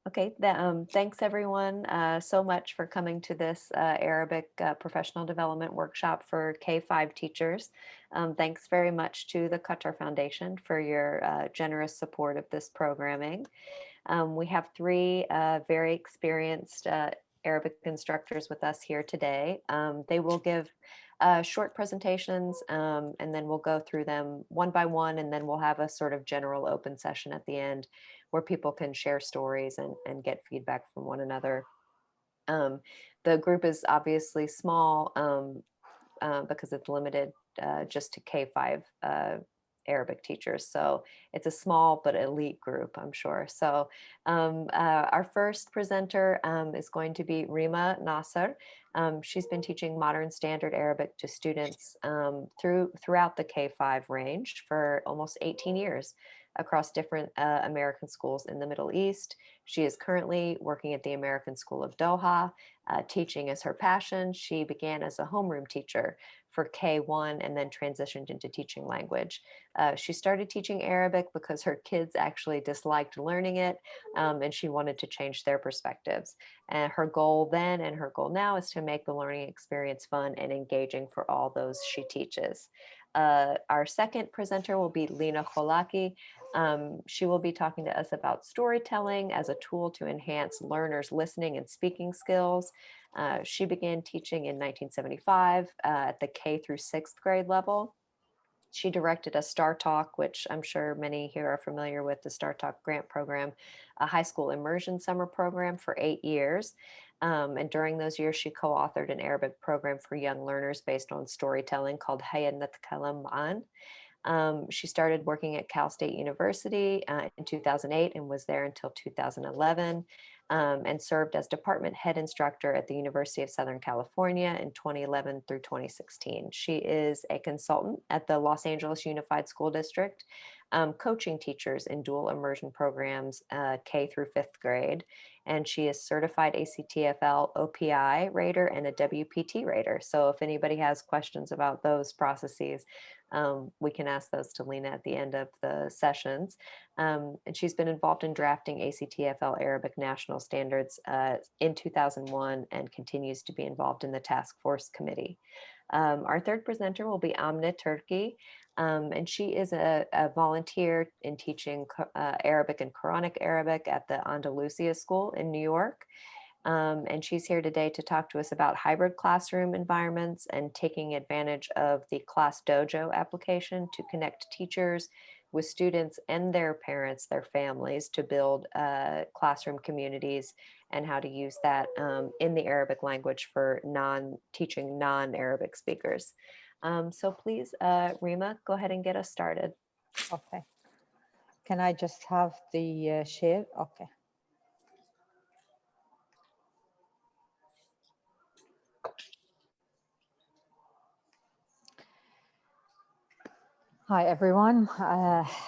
Okay, thanks everyone so much for coming to this Arabic professional development workshop for K-5 teachers. Thanks very much to the Qatar Foundation for your generous support of this programming. We have three very experienced Arabic instructors with us here today. They will give short presentations and then we'll go through them one by one, and then we'll have a sort of general open session at the end where people can share stories and get feedback from one another. Um, the group is obviously small because it's limited just to K-5 Arabic teachers. So it's a small but elite group, I'm sure. So our first presenter is going to be Rima Nasser. She's been teaching modern standard Arabic to students throughout the K-5 range for almost 18 years across different American schools in the Middle East. She is currently working at the American School of Doha. Teaching is her passion. She began as a homeroom teacher for K1 and then transitioned into teaching language. She started teaching Arabic because her kids actually disliked learning it, and she wanted to change their perspectives. And her goal then and her goal now is to make the learning experience fun and engaging for all those she teaches. Our second presenter will be Lina Kholaki. She will be talking to us about storytelling as a tool to enhance learners' listening and speaking skills. She began teaching in 1975 at the K through 6th grade level. She directed a Star Talk, which I'm sure many here are familiar with, the Star Talk grant program, a high school immersion summer program for 8 years. And during those years, she co-authored an Arabic program for young learners based on storytelling called Hayya Natkalam Ma'an. She started working at Cal State University in 2008 and was there until 2011, and served as department head instructor at the University of Southern California in 2011 through 2016. She is a consultant at the Los Angeles Unified School District, coaching teachers in dual immersion programs K through 5th grade. And she is certified ACTFL OPI rater and a WPT rater. So if anybody has questions about those processes, we can ask those to Lina at the end of the sessions. And she's been involved in drafting ACTFL Arabic National Standards in 2001 and continues to be involved in the task force committee. Our third presenter will be Amna Turki, and she is a volunteer in teaching Arabic and Quranic Arabic at the Andalusia School in New York. And she's here today to talk to us about hybrid classroom environments and taking advantage of the Class Dojo application to connect teachers with students and their parents, their families, to build classroom communities, and how to use that in the Arabic language for teaching non-Arabic speakers. So please, Rima, go ahead and get us started. Okay. Can I just have the share? Okay. Hi, everyone.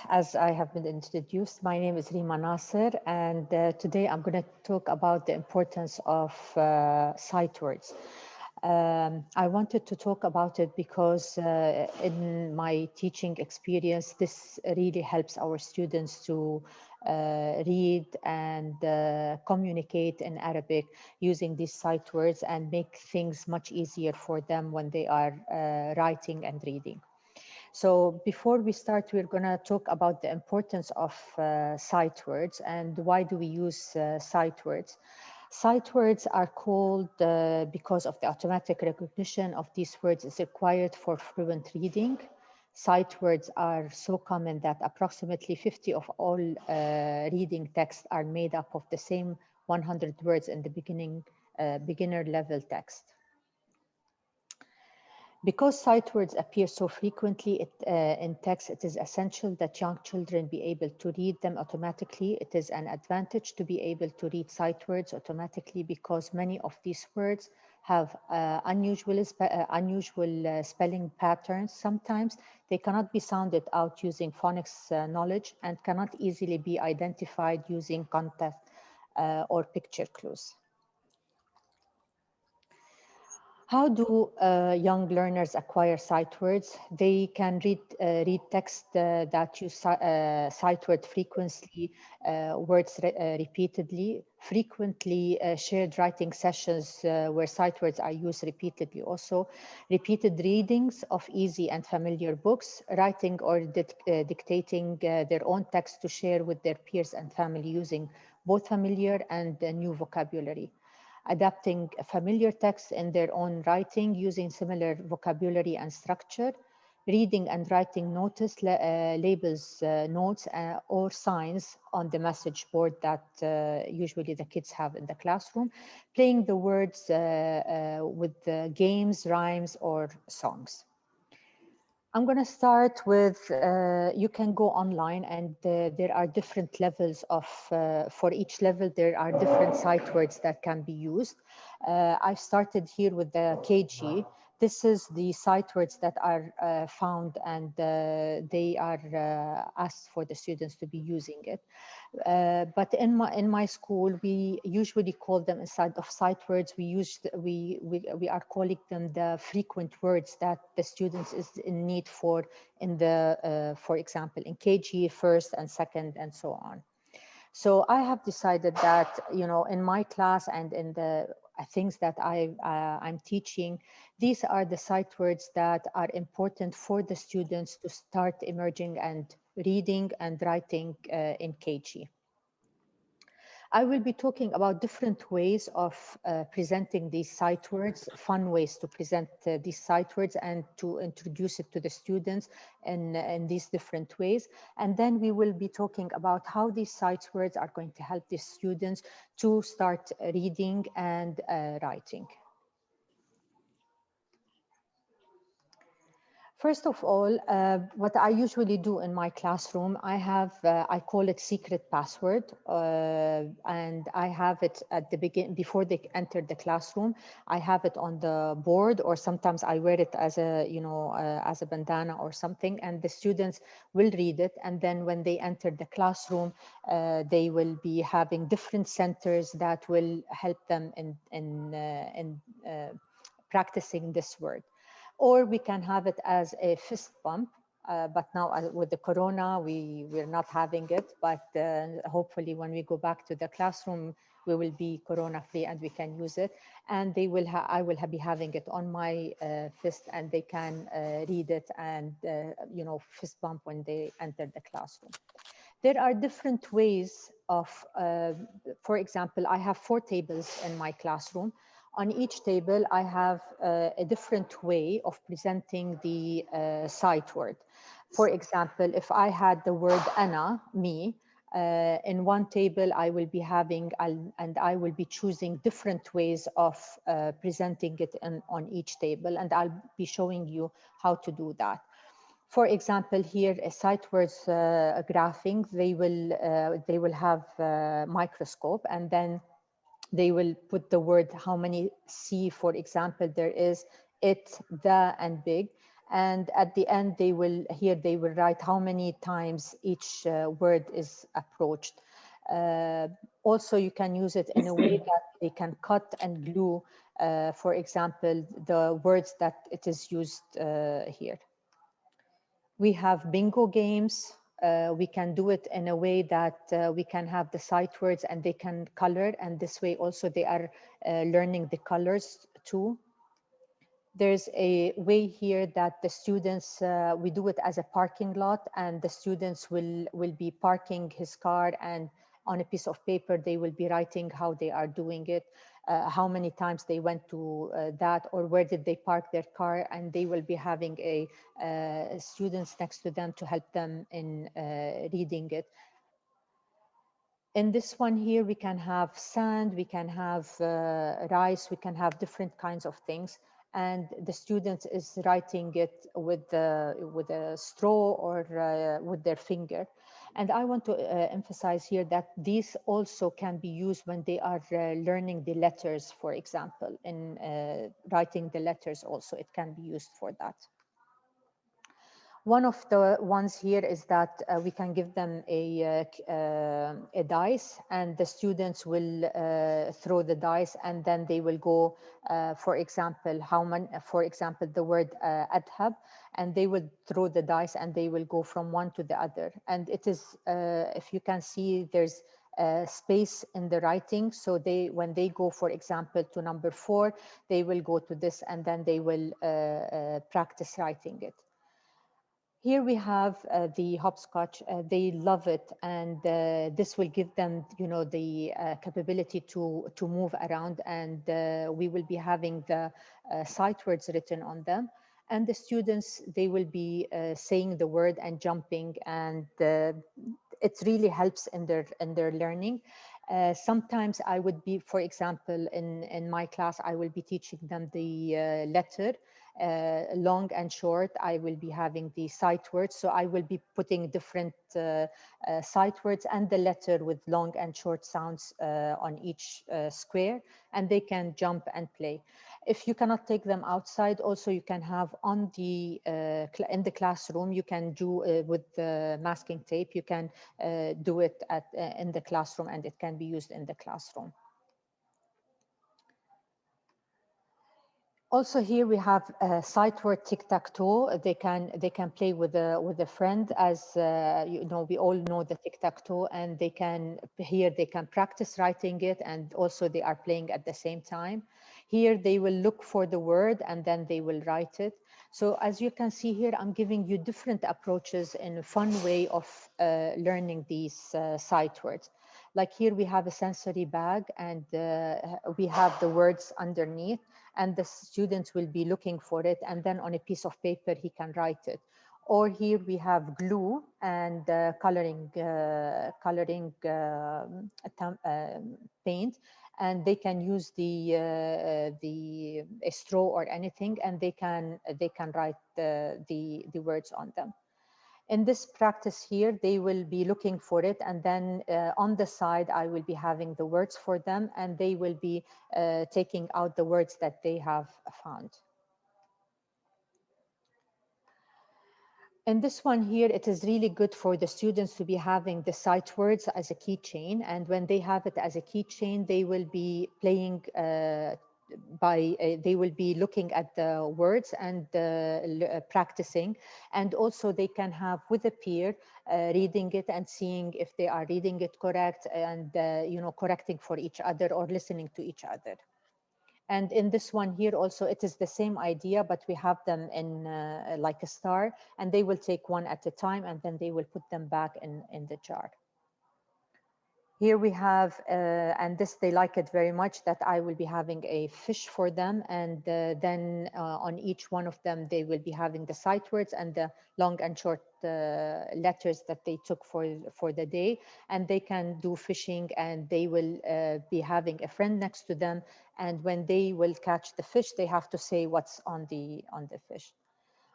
As I have been introduced, my name is Rima Nasser, and today I'm going to talk about the importance of sight words. I wanted to talk about it because in my teaching experience, this really helps our students to read and communicate in Arabic using these sight words and make things much easier for them when they are writing and reading. So before we start, we're going to talk about the importance of sight words and why do we use sight words. Sight words are called because of the automatic recognition of these words is required for fluent reading. Sight words are so common that approximately 50 of all reading texts are made up of the same 100 words in the beginner level text. Because sight words appear so frequently in text, it is essential that young children be able to read them automatically. It is an advantage to be able to read sight words automatically because many of these words have unusual spelling patterns. Sometimes they cannot be sounded out using phonics knowledge and cannot easily be identified using context or picture clues. How do young learners acquire sight words? They can read text that use sight word frequently, words repeatedly, frequently shared writing sessions where sight words are used repeatedly. Also, repeated readings of easy and familiar books, writing or dictating their own text to share with their peers and family using both familiar and new vocabulary, adapting familiar texts in their own writing using similar vocabulary and structure, reading and writing labels, notes, or signs on the message board that usually the kids have in the classroom, playing the words with games, rhymes, or songs. I'm going to start with, you can go online and there are different levels of, for each level, there are different sight words that can be used. I started here with the KG. This is the sight words that are found and they are asked for the students to be using it. But in my school, we usually call them, instead of sight words, we are calling them the frequent words that the students is in need for in the, for example, in KG, first and second, and so on. So I have decided that, you know, in my class and in the things that I'm teaching, these are the sight words that are important for the students to start emerging and reading and writing in KG. I will be talking about different ways of presenting these sight words, fun ways to present these sight words and to introduce it to the students in these different ways. And then we will be talking about how these sight words are going to help the students to start reading and writing. First of all, what I usually do in my classroom, I call it secret password, and I have it at the beginning, before they enter the classroom. I have it on the board, or sometimes I wear it as a, as a bandana or something, and the students will read it. And then when they enter the classroom, they will be having different centers that will help them in practicing this word. Or we can have it as a fist bump. But now with the corona, we're not having it. But hopefully when we go back to the classroom, we will be corona free and we can use it. And they will I will be having it on my fist, and they can read it and, fist bump when they enter the classroom. There are different ways of, for example, I have 4 tables in my classroom. On each table, I have a different way of presenting the sight word. For example, if I had the word Anna, me, in one table, I will be having, and I will be choosing different ways of presenting it on each table, and I'll be showing you how to do that. For example, here a sight words graphing, they will have a microscope, and then they will put the word how many C, for example, there is, it, the, and big. And at the end, they will write how many times each word is approached. Also, you can use it in a way that they can cut and glue, for example, the words that it is used here. We have bingo games. We can do it in a way that we can have the sight words and they can color, and this way also they are learning the colors too. There's a way here that the students, we do it as a parking lot, and the students will be parking his car, and on a piece of paper, they will be writing how they are doing it, how many times they went to that, or where did they park their car, and they will be having students next to them to help them in reading it. In this one here, we can have sand, we can have rice, we can have different kinds of things. And the student is writing it with a straw or with their finger. And I want to emphasize here that these also can be used when they are learning the letters, for example, in writing the letters also, it can be used for that. One of the ones here is that we can give them a dice, and the students will throw the dice, and then they will go, for example, for example, the word adhab, and they will throw the dice and they will go from one to the other. And it is, if you can see, there's space in the writing. So when they go, for example, to number 4, they will go to this, and then they will practice writing it. Here we have the hopscotch. They love it, and this will give them, the capability to move around, and we will be having the sight words written on them. And the students, they will be saying the word and jumping, and it really helps in their learning. Sometimes I would be, for example, in my class, I will be teaching them the letter, long and short. I will be having the sight words. So I will be putting different sight words and the letter with long and short sounds on each square, and they can jump and play. If you cannot take them outside, also you can have on the in the classroom, you can do with the masking tape, you can do it in the classroom, and it can be used in the classroom. Also here we have sight word tic-tac-toe. They can play with a friend, as we all know the tic-tac-toe, and they can practice writing it, and also they are playing at the same time. Here they will look for the word and then they will write it. So as you can see here, I'm giving you different approaches in a fun way of learning these sight words. Like here we have a sensory bag, and we have the words underneath, and the students will be looking for it, and then on a piece of paper he can write it. Or here we have glue and coloring paint, and they can use a straw or anything, and they can write the words on them. In this practice here, they will be looking for it, and then on the side, I will be having the words for them, and they will be taking out the words that they have found. In this one here, it is really good for the students to be having the sight words as a keychain, and when they have it as a keychain, they will be playing they will be looking at the words and practicing, and also they can have with a peer reading it and seeing if they are reading it correct, and correcting for each other or listening to each other. And in this one here also, it is the same idea, but we have them in like a star, and they will take one at a time, and then they will put them back in the jar. Here we have, and this they like it very much, that I will be having a fish for them, and then on each one of them they will be having the sight words and the long and short letters that they took for the day, and they can do fishing, and they will be having a friend next to them, and when they will catch the fish, they have to say what's on the fish.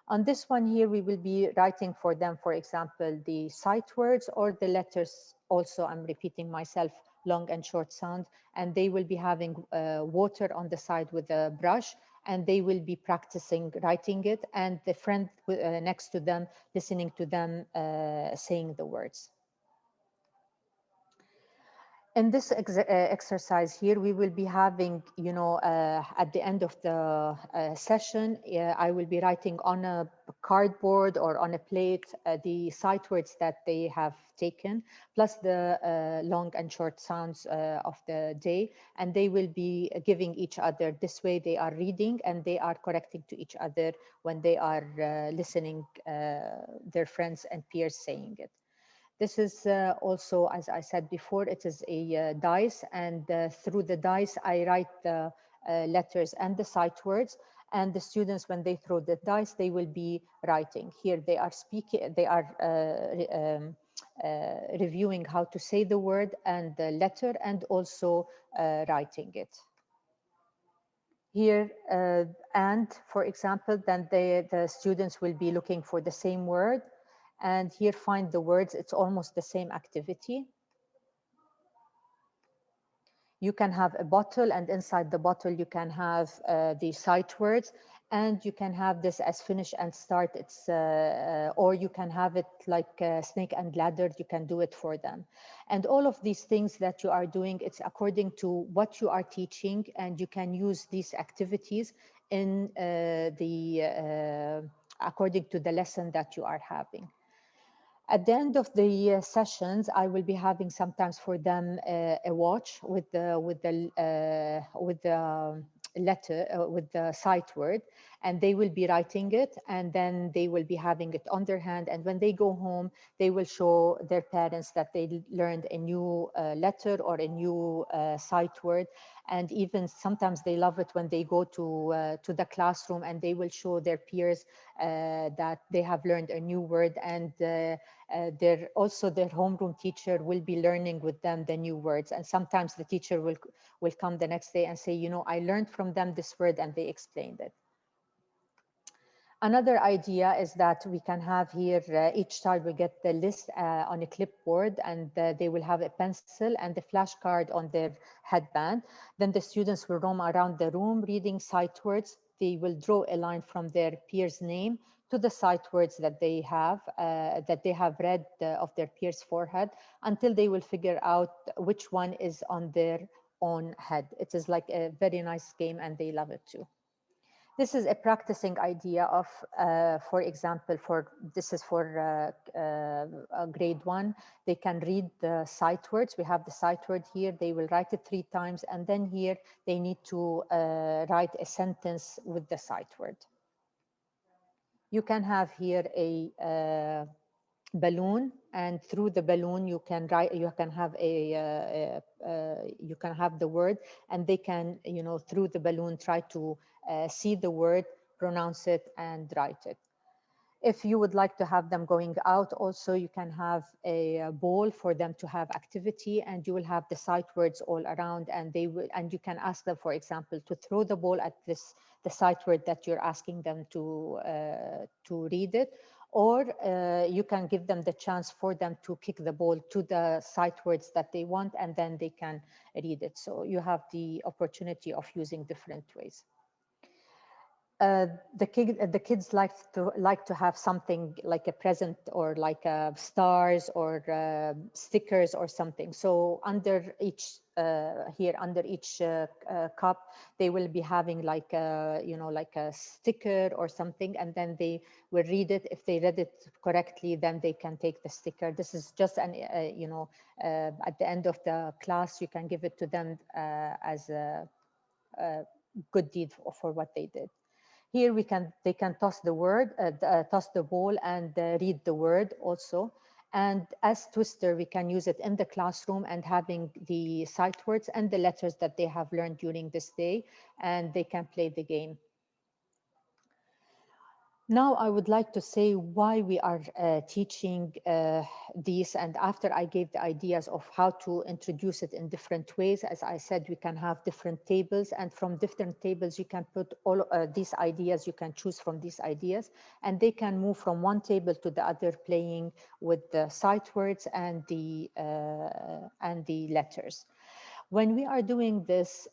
On this one here, we will be writing for them, for example, the sight words or the letters. Also, I'm repeating myself, long and short sound, and they will be having water on the side with a brush, and they will be practicing writing it, and the friend next to them listening to them saying the words. In this exercise here, we will be having, at the end of the session, I will be writing on a cardboard or on a plate the sight words that they have taken, plus the long and short sounds of the day, and they will be giving each other. This way they are reading and they are correcting to each other when they are listening their friends and peers saying it. This is also, as I said before, it is a dice, and through the dice, I write the letters and the sight words, and the students, when they throw the dice, they will be writing. Here they are speaking, they are reviewing how to say the word and the letter, and also writing it. Here, and for example, then the students will be looking for the same word, and here find the words. It's almost the same activity. You can have a bottle, and inside the bottle you can have the sight words, and you can have this as finish and start. Or you can have it like snake and ladder. You can do it for them. And all of these things that you are doing, it's according to what you are teaching, and you can use these activities in according to the lesson that you are having. At the end of the sessions, I will be having sometimes for them a watch with the letter, with the sight word, and they will be writing it, and then they will be having it on their hand. And when they go home, they will show their parents that they learned a new letter or a new sight word. And even sometimes they love it when they go to the classroom, and they will show their peers that they have learned a new word. And their homeroom teacher will be learning with them the new words. And sometimes the teacher will come the next day and say, you know, I learned from them this word, and they explained it. Another idea is that we can have here, each child will get the list on a clipboard, and they will have a pencil and a flashcard on their headband. Then the students will roam around the room reading sight words. They will draw a line from their peer's name to the sight words that they have read of their peer's forehead, until they will figure out which one is on their own head. It is like a very nice game, and they love it too. This is a practicing idea of, for example, this is for grade 1. They can read the sight words. We have the sight word here. They will write it 3 times, and then here they need to write a sentence with the sight word. You can have here a balloon, and through the balloon you can write. You can have you can have the word, and they can, you know, through the balloon try to see the word, pronounce it, and write it. If you would like to have them going out, also you can have a ball for them to have activity, and you will have the sight words all around, and you can ask them, for example, to throw the ball at the sight word that you're asking them to read it, or you can give them the chance for them to kick the ball to the sight words that they want, and then they can read it. So you have the opportunity of using different ways. The kids like to have something like a present, or like stars, or stickers or something. So under each cup, they will be having like like a sticker or something, and then they will read it. If they read it correctly, then they can take the sticker. This is just an at the end of the class, you can give it to them as a good deed for what they did. Here they can toss the word, toss the ball, and read the word also. And as Twister, we can use it in the classroom, and having the sight words and the letters that they have learned during this day, and they can play the game. Now I would like to say why we are teaching these, and after I gave the ideas of how to introduce it in different ways. As I said, we can have different tables, and from different tables you can put all these ideas. You can choose from these ideas, and they can move from one table to the other, playing with the sight words and the letters. When we are doing this,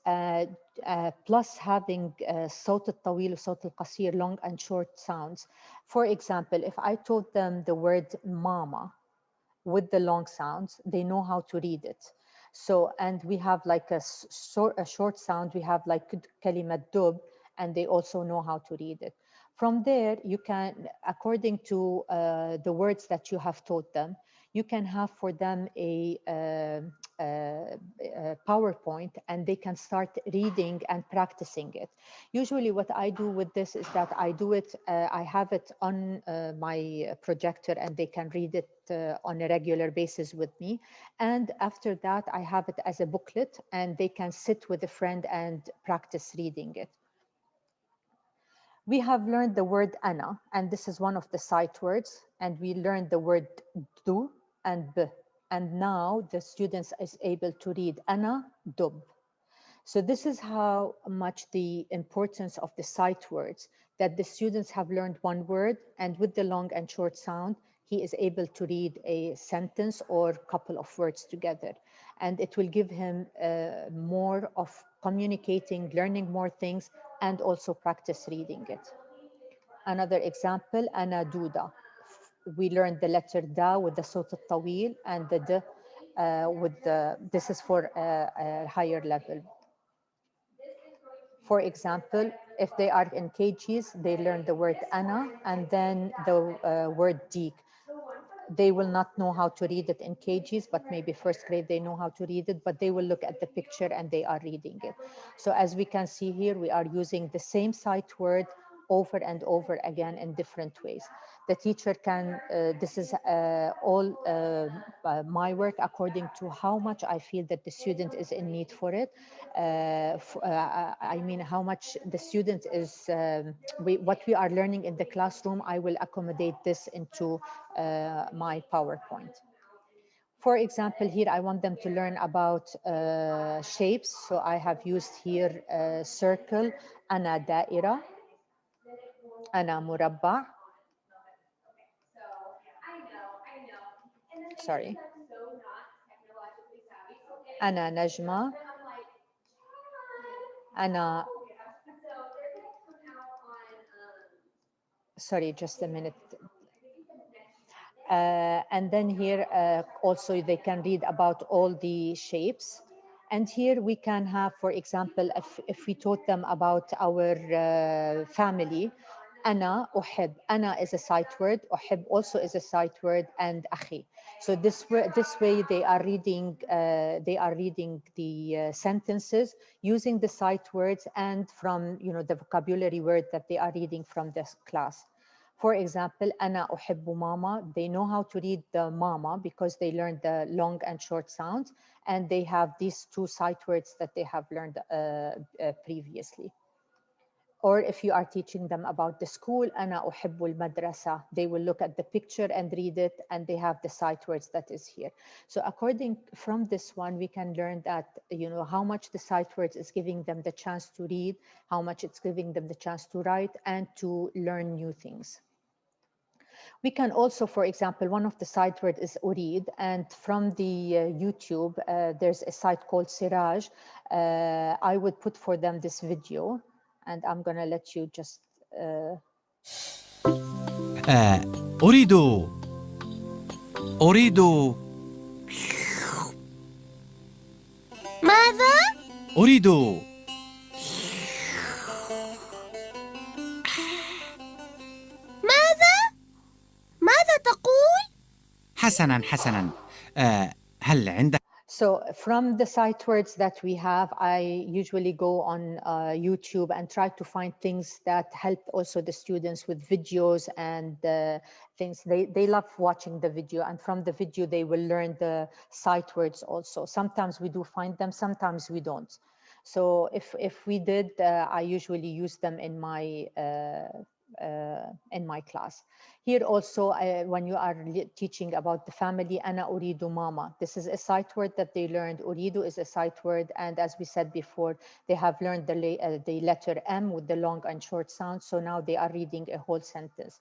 plus having صوت الطويل وصوت القصير, long and short sounds. For example, if I told them the word mama with the long sounds, they know how to read it. So, and we have like a short sound, we have like كلمة dub, and they also know how to read it. From there, you can, according to the words that you have taught them, you can have for them a PowerPoint, and they can start reading and practicing it. Usually what I do with this is that I do it, I have it on my projector, and they can read it on a regular basis with me. And after that, I have it as a booklet, and they can sit with a friend and practice reading it. We have learned the word ana, and this is one of the sight words, and we learned the word du and b. And now the students is able to read ana, dub. So this is how much the importance of the sight words, that the students have learned one word, and with the long and short sound, he is able to read a sentence or couple of words together. And it will give him more of communicating, learning more things and also practice reading it. Another example, أنا دودة. We learned the letter da with the صوت الطويل and the d with the, this is for a higher level. For example, if they are in KGs, they learn the word ana and then the word dik. They will not know how to read it in KGs, but maybe first grade they know how to read it, but they will look at the picture and they are reading it. So as we can see here, we are using the same sight word over and over again in different ways. The teacher can, this is all my work according to how much I feel that the student is in need for it. I mean, how much the student is, what we are learning in the classroom, I will accommodate this into my PowerPoint. For example, here I want them to learn about shapes. So I have used here circle, أنا دائرة, أنا مربع. Sorry. أنا نجمة. أنا. Sorry, just a minute. And then here also they can read about all the shapes. And here we can have, for example, if we taught them about our family, أنا أحب. أنا is a sight word. أحب also is a sight word, and أخي. So this way they are reading the sentences using the sight words and from the vocabulary word that they are reading from this class. For example, أنا أحب ماما. They know how to read the mama because they learned the long and short sounds, and they have these two sight words that they have learned previously. Or if you are teaching them about the school, أنا أحب المدرسة, they will look at the picture and read it, and they have the sight words that is here. So according from this one, we can learn that, how much the sight words is giving them the chance to read, how much it's giving them the chance to write and to learn new things. We can also, for example, one of the sight words is أريد, and from the YouTube, there's a site called Siraj. I would put for them this video, and I'm gonna let you just. أريد أريد ماذا؟ أريد ماذا تقول؟ حسناً حسناً هل عندك So from the sight words that we have, I usually go on YouTube and try to find things that help also the students with videos and things. They love watching the video, and from the video they will learn the sight words also. Sometimes we do find them, sometimes we don't. So if we did, I usually use them in my class. Here also, when you are teaching about the family, أنا أريد ماما. This is a sight word that they learned. أريد is a sight word, and as we said before, they have learned the letter M with the long and short sound. So now they are reading a whole sentence.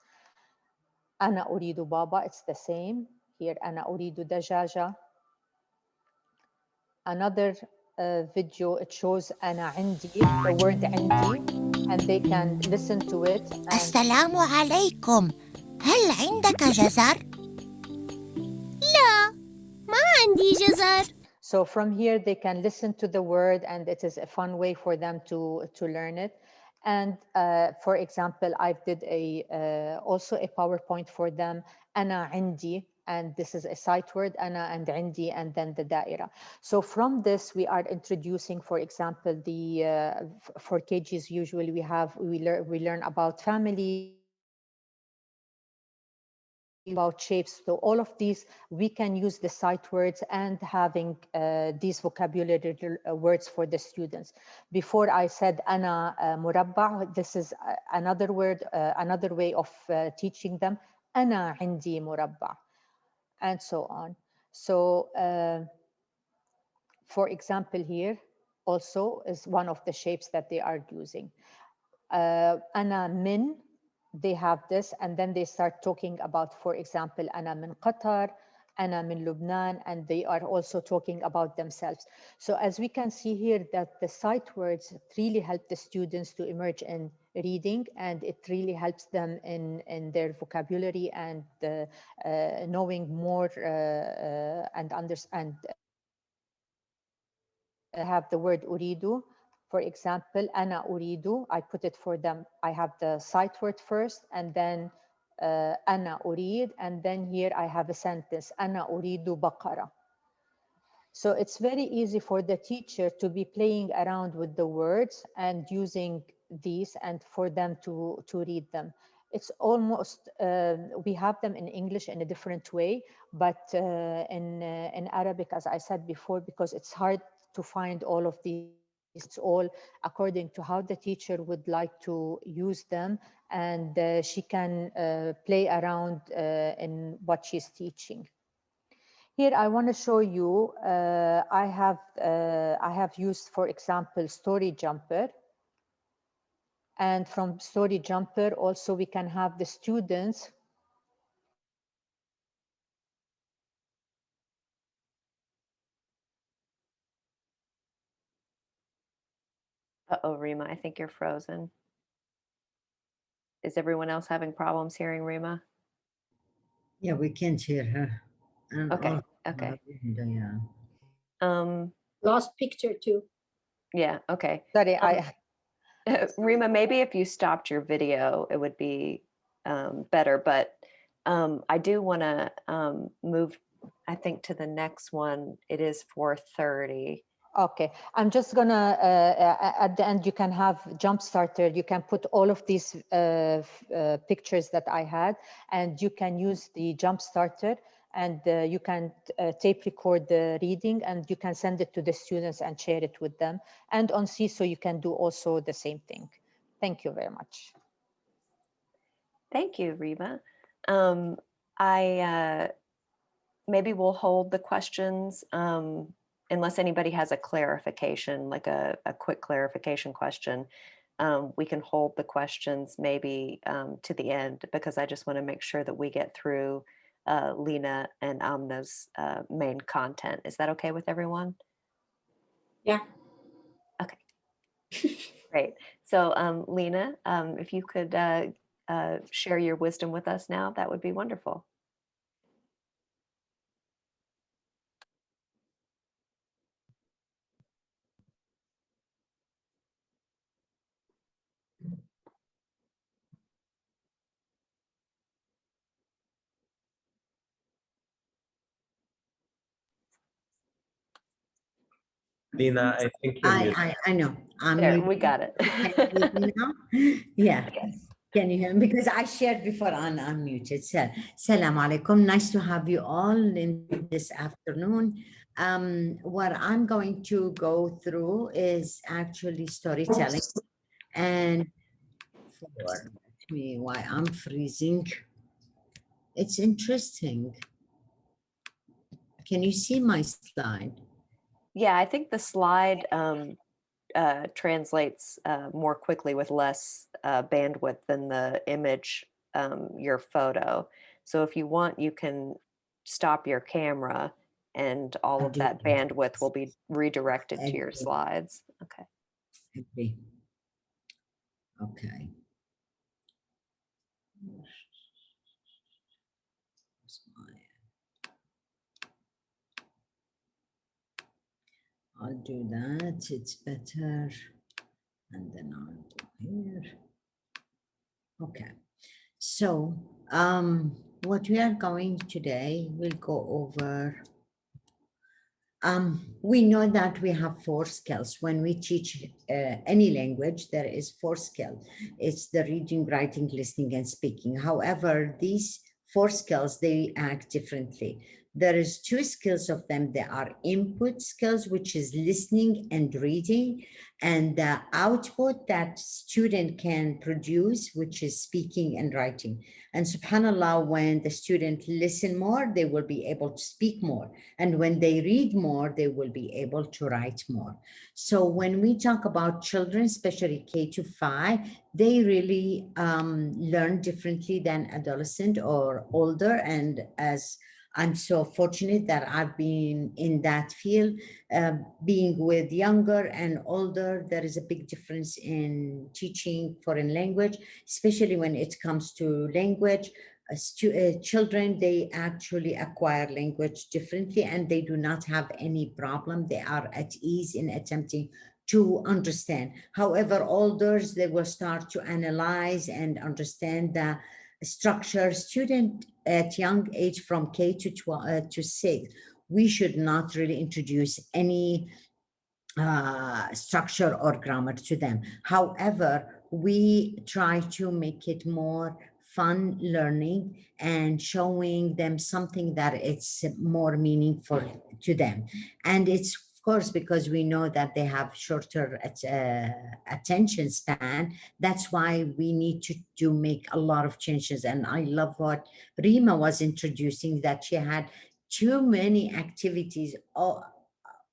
أنا أريد بابا. It's the same. Here, أنا أريد دجاجة. Another video, it shows أنا عندي, the word عندي, and they can listen to it. السلام عليكم. هل عندك جزر؟ لا، ما عندي جزر. So from here, they can listen to the word, and it is a fun way for them to learn it. And for example, I did also a PowerPoint for them, أنا عندي, and this is a sight word, أنا and عندي, and then the دائرة. So from this, we are introducing, for example, for KGs, usually we learn about family, about shapes. So all of these, we can use the sight words and having these vocabulary words for the students. Before I said أنا مربع, this is another word, another way of teaching them. أنا عندي مربع, and so on. So for example, here also is one of the shapes that they are using. أنا من, they have this, and then they start talking about, for example, أنا من قطر, أنا من لبنان, and they are also talking about themselves. So as we can see here that the sight words really help the students to emerge in reading, and it really helps them in their vocabulary and knowing more and understand. Have the word أريد. For example, أنا أريد, I put it for them. I have the sight word first, and then أنا أريد, and then here I have a sentence, أنا أريد بقرة. So it's very easy for the teacher to be playing around with the words and using these, and for them to read them. It's almost, we have them in English in a different way, but in Arabic, as I said before, because it's hard to find all of these, it's all according to how the teacher would like to use them, and she can play around in what she's teaching. Here I want to show you, I have used, for example, Story Jumper. And from Story Jumper also we can have the students Uh-oh, Rima, I think you're frozen. Is everyone else having problems hearing Rima? Yeah, we can't hear her. And Okay, also, okay. yeah. Lost picture too. Yeah, okay. sorry, Rima, maybe if you stopped your video, it would be better, but I do want to move, I think, to the next one. It is 4:30. Okay, I'm just gonna, at the end, you can have jump starter. You can put all of these pictures that I had, and you can use the jump starter, and you can tape record the reading, and you can send it to the students and share it with them. And on CISO, you can do also the same thing. Thank you very much. Thank you, Rima. Maybe we'll hold the questions unless anybody has a clarification, like a quick clarification question. We can hold the questions maybe to the end, because I just want to make sure that we get through Lena and Amna's main content. Is that okay with everyone? Yeah. Okay. Great. So Lena, if you could share your wisdom with us now, that would be wonderful. Lena, I think you're muted. I know. I'm There, muted. we got it. Can you hear me now? Yeah. Yes. Can you hear me? Because I shared before on unmuted. So, Salam alaikum. Nice to have you all in this afternoon. What I'm going to go through is actually storytelling. And for me, why I'm freezing. It's interesting. Can you see my slide? Yeah, I think the slide translates more quickly with less bandwidth than the image, your photo. So if you want, you can stop your camera and all of that bandwidth will be redirected to your slides. Okay. Agree. Okay. I'll do that, it's better. And then I'll go here. Okay, so what we are going today, we'll go over, we know that we have 4 skills. When we teach any language, there is 4 skills. It's the reading, writing, listening, and speaking. However, these 4 skills, they act differently. There is 2 skills of them. They are input skills, which is listening and reading, and the output that student can produce, which is speaking and writing. And subhanAllah, when the student listen more, they will be able to speak more. And when they read more, they will be able to write more. So when we talk about children, especially K to 5, they really learn differently than adolescent or older. And as I'm so fortunate that I've been in that field. Being with younger and older, there is a big difference in teaching foreign language, especially when it comes to language. Children, they actually acquire language differently and they do not have any problem. They are at ease in attempting to understand. However, elders, they will start to analyze and understand the structure. Student at young age from K to 12 to 6, we should not really introduce any structure or grammar to them. However, we try to make it more fun learning and showing them something that it's more meaningful to them. And it's of course because we know that they have shorter attention span. That's why we need to make a lot of changes. And I love what Rima was introducing, that she had too many activities,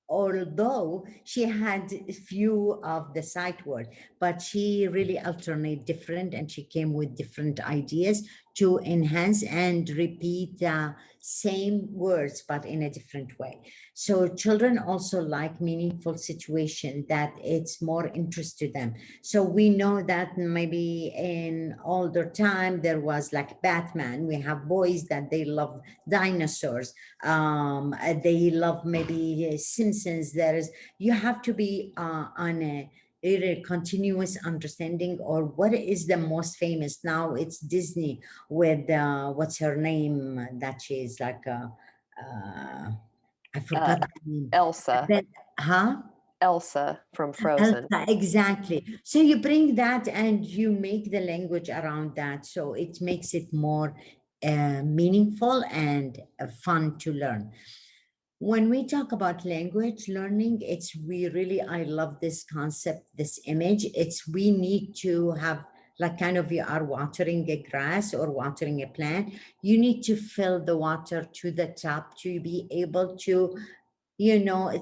although she had few of the sight words, but she really alternate different, and she came with different ideas to enhance and repeat the same words but in a different way. So children also like meaningful situation that it's more interest to them. So we know that maybe in older time there was like Batman. We have boys that they love dinosaurs. They love maybe Simpsons. You have to be on a continuous understanding, or what is the most famous now. It's Disney with what's her name, that she is like I forgot the name. Elsa. Huh? Elsa from Frozen. Elsa, exactly. So you bring that and you make the language around that, so it makes it more meaningful and fun to learn. When we talk about language learning, I love this concept, this image. We need to have, like, kind of, you are watering a grass or watering a plant. You need to fill the water to the top to be able to,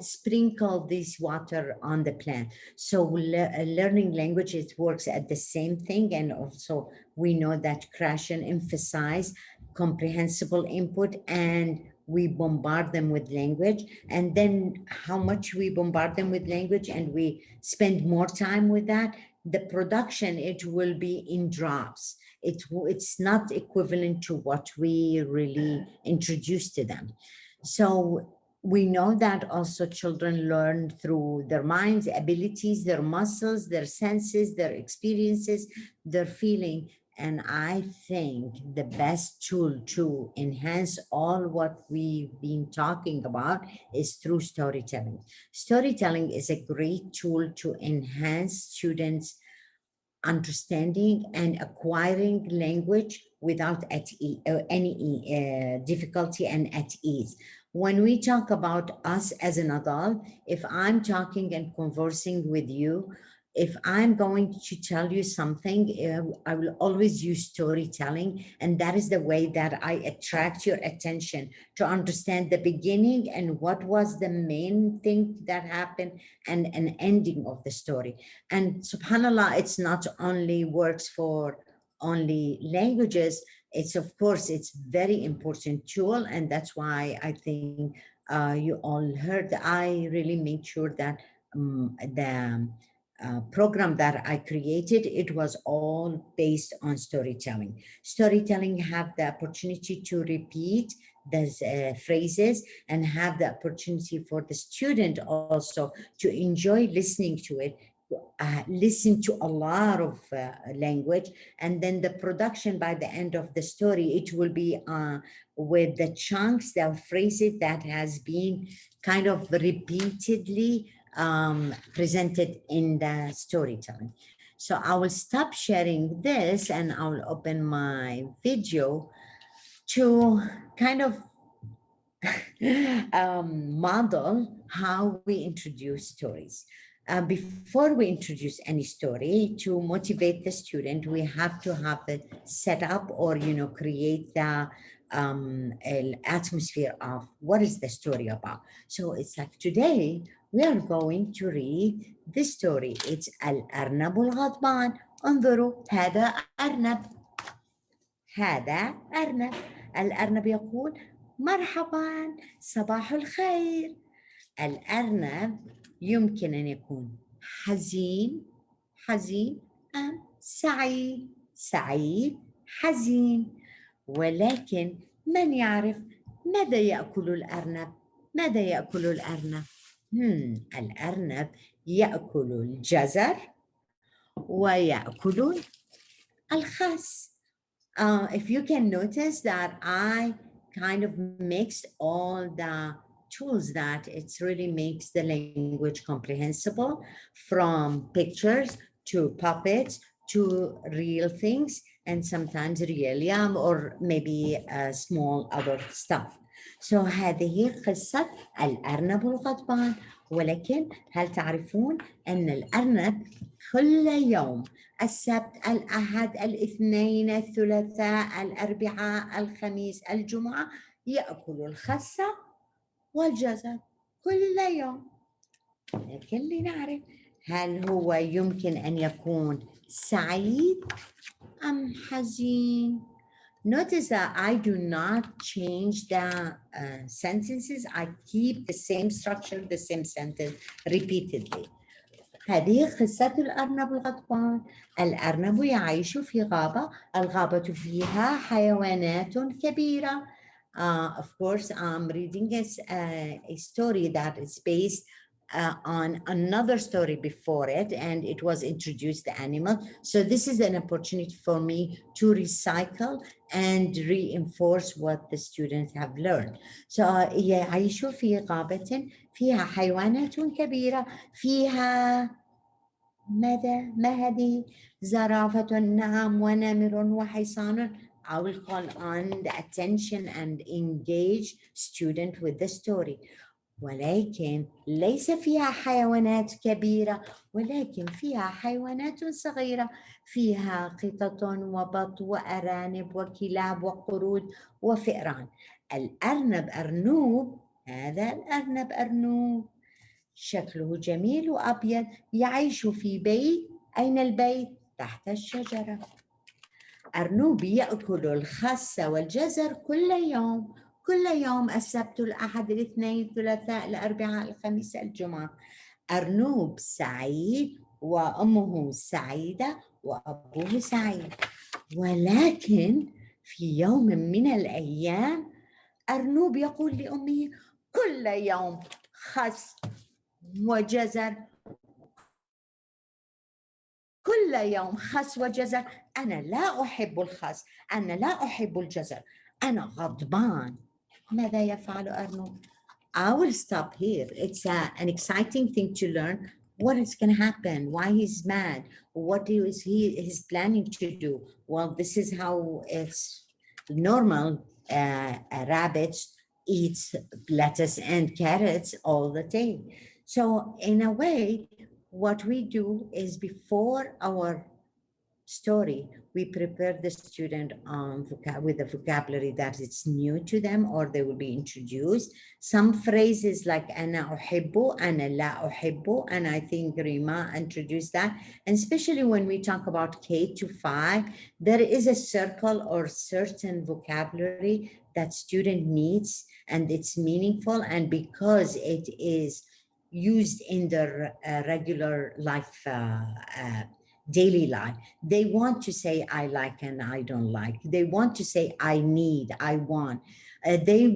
sprinkle this water on the plant. So learning language, it works at the same thing. And also we know that Krashen emphasize comprehensible input, and we bombard them with language. And then how much we bombard them with language and we spend more time with that, the production, it will be in drops. It's not equivalent to what we really introduce to them. So we know that also children learn through their minds, abilities, their muscles, their senses, their experiences, their feeling. And I think the best tool to enhance all what we've been talking about is through storytelling. Storytelling is a great tool to enhance students' understanding and acquiring language without any difficulty and at ease. When we talk about us as an adult, if I'm talking and conversing with you, if I'm going to tell you something, I will always use storytelling. And that is the way that I attract your attention to understand the beginning and what was the main thing that happened, and an ending of the story. And subhanAllah, it's not only works for only languages. Of course, it's very important tool. And that's why I think you all heard, I really made sure that the program that I created, it was all based on storytelling. Storytelling have the opportunity to repeat those phrases and have the opportunity for the student also to enjoy listening to it, listen to a lot of language. And then the production by the end of the story, it will be with the chunks, the phrases that has been kind of repeatedly presented in the storytelling. So I will stop sharing this and I'll open my video to kind of model how we introduce stories. Before we introduce any story, to motivate the student, we have to have it set up, or create the atmosphere of what is the story about. So it's like, today we are going to read this story. It's الأرنب الغضبان. انظروا، هذا أرنب، هذا أرنب. الأرنب يقول: مرحبا صباح الخير. الأرنب يمكن أن يكون حزين حزين أم سعيد سعيد حزين. ولكن من يعرف ماذا يأكل الأرنب؟ ماذا يأكل الأرنب؟ الأرنب يأكل الجزر ويأكل الخس. If you can notice that I kind of mixed all the tools that it really makes the language comprehensible, from pictures to puppets to real things and sometimes realia or maybe small other stuff. So هذه قصة الأرنب الغضبان. ولكن هل تعرفون أن الأرنب كل يوم السبت الأحد الاثنين الثلاثاء الأربعاء الخميس الجمعة يأكل الخس والجزر كل يوم؟ لكن لنعرف هل هو يمكن أن يكون سعيد أم حزين. Notice that I do not change the sentences. I keep the same structure, the same sentence repeatedly. هذه قصة الأرنب الغضبان. الأرنب يعيش في غابة، الغابة فيها حيوانات كبيرة. Of course, I'm reading a story that is based on another story before it, and it was introduced the animal. So this is an opportunity for me to recycle and reinforce what the students have learned. So يعيش في غابة فيها حيوانات كبيرة، فيها ماذا؟ ما هذه؟ زرافة نعم ونمر وحصان. I will call on the attention and engage student with the story. ولكن ليس فيها حيوانات كبيرة، ولكن فيها حيوانات صغيرة، فيها قطط وبط وأرانب وكلاب وقرود وفئران. الأرنب أرنوب، هذا الأرنب أرنوب شكله جميل وأبيض، يعيش في بيت. أين البيت؟ تحت الشجرة. أرنوب يأكل الخس والجزر كل يوم، كل يوم السبت الأحد الاثنين الثلاثاء الأربعاء الخميس الجمعة. أرنوب سعيد وأمه سعيدة وأبوه سعيد. ولكن في يوم من الأيام أرنوب يقول لأمه كل يوم خس وجزر، كل يوم خس وجزر. أنا لا أحب الخس، أنا لا أحب الجزر، أنا غضبان. ماذا يفعل أرنوب؟ I will stop here. It's an exciting thing to learn what is going to happen, why he's mad, what is he's planning to do. Well, this is how it's normal. Rabbits eat lettuce and carrots all the day. So in a way, what we do is before our story, we prepare the student with the vocabulary that it's new to them or they will be introduced. Some phrases like أنا أحب, أنا لا أحب, and I think Rima introduced that. And especially when we talk about K to 5, there is a circle or certain vocabulary that student needs and it's meaningful, and because it is used in their regular life, daily life, they want to say I like and I don't like. They want to say I need, I want. They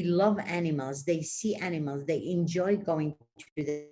love animals. They see animals. They enjoy going to the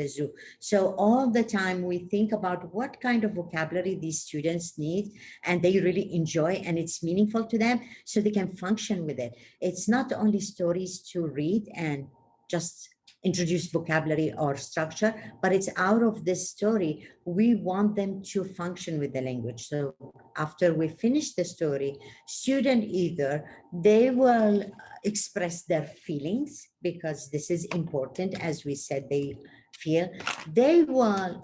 zoo. So all the time we think about what kind of vocabulary these students need and they really enjoy and it's meaningful to them so they can function with it. It's not only stories to read and just introduce vocabulary or structure, but it's out of this story, we want them to function with the language. So after we finish the story, student either they will express their feelings because this is important, as we said, they feel,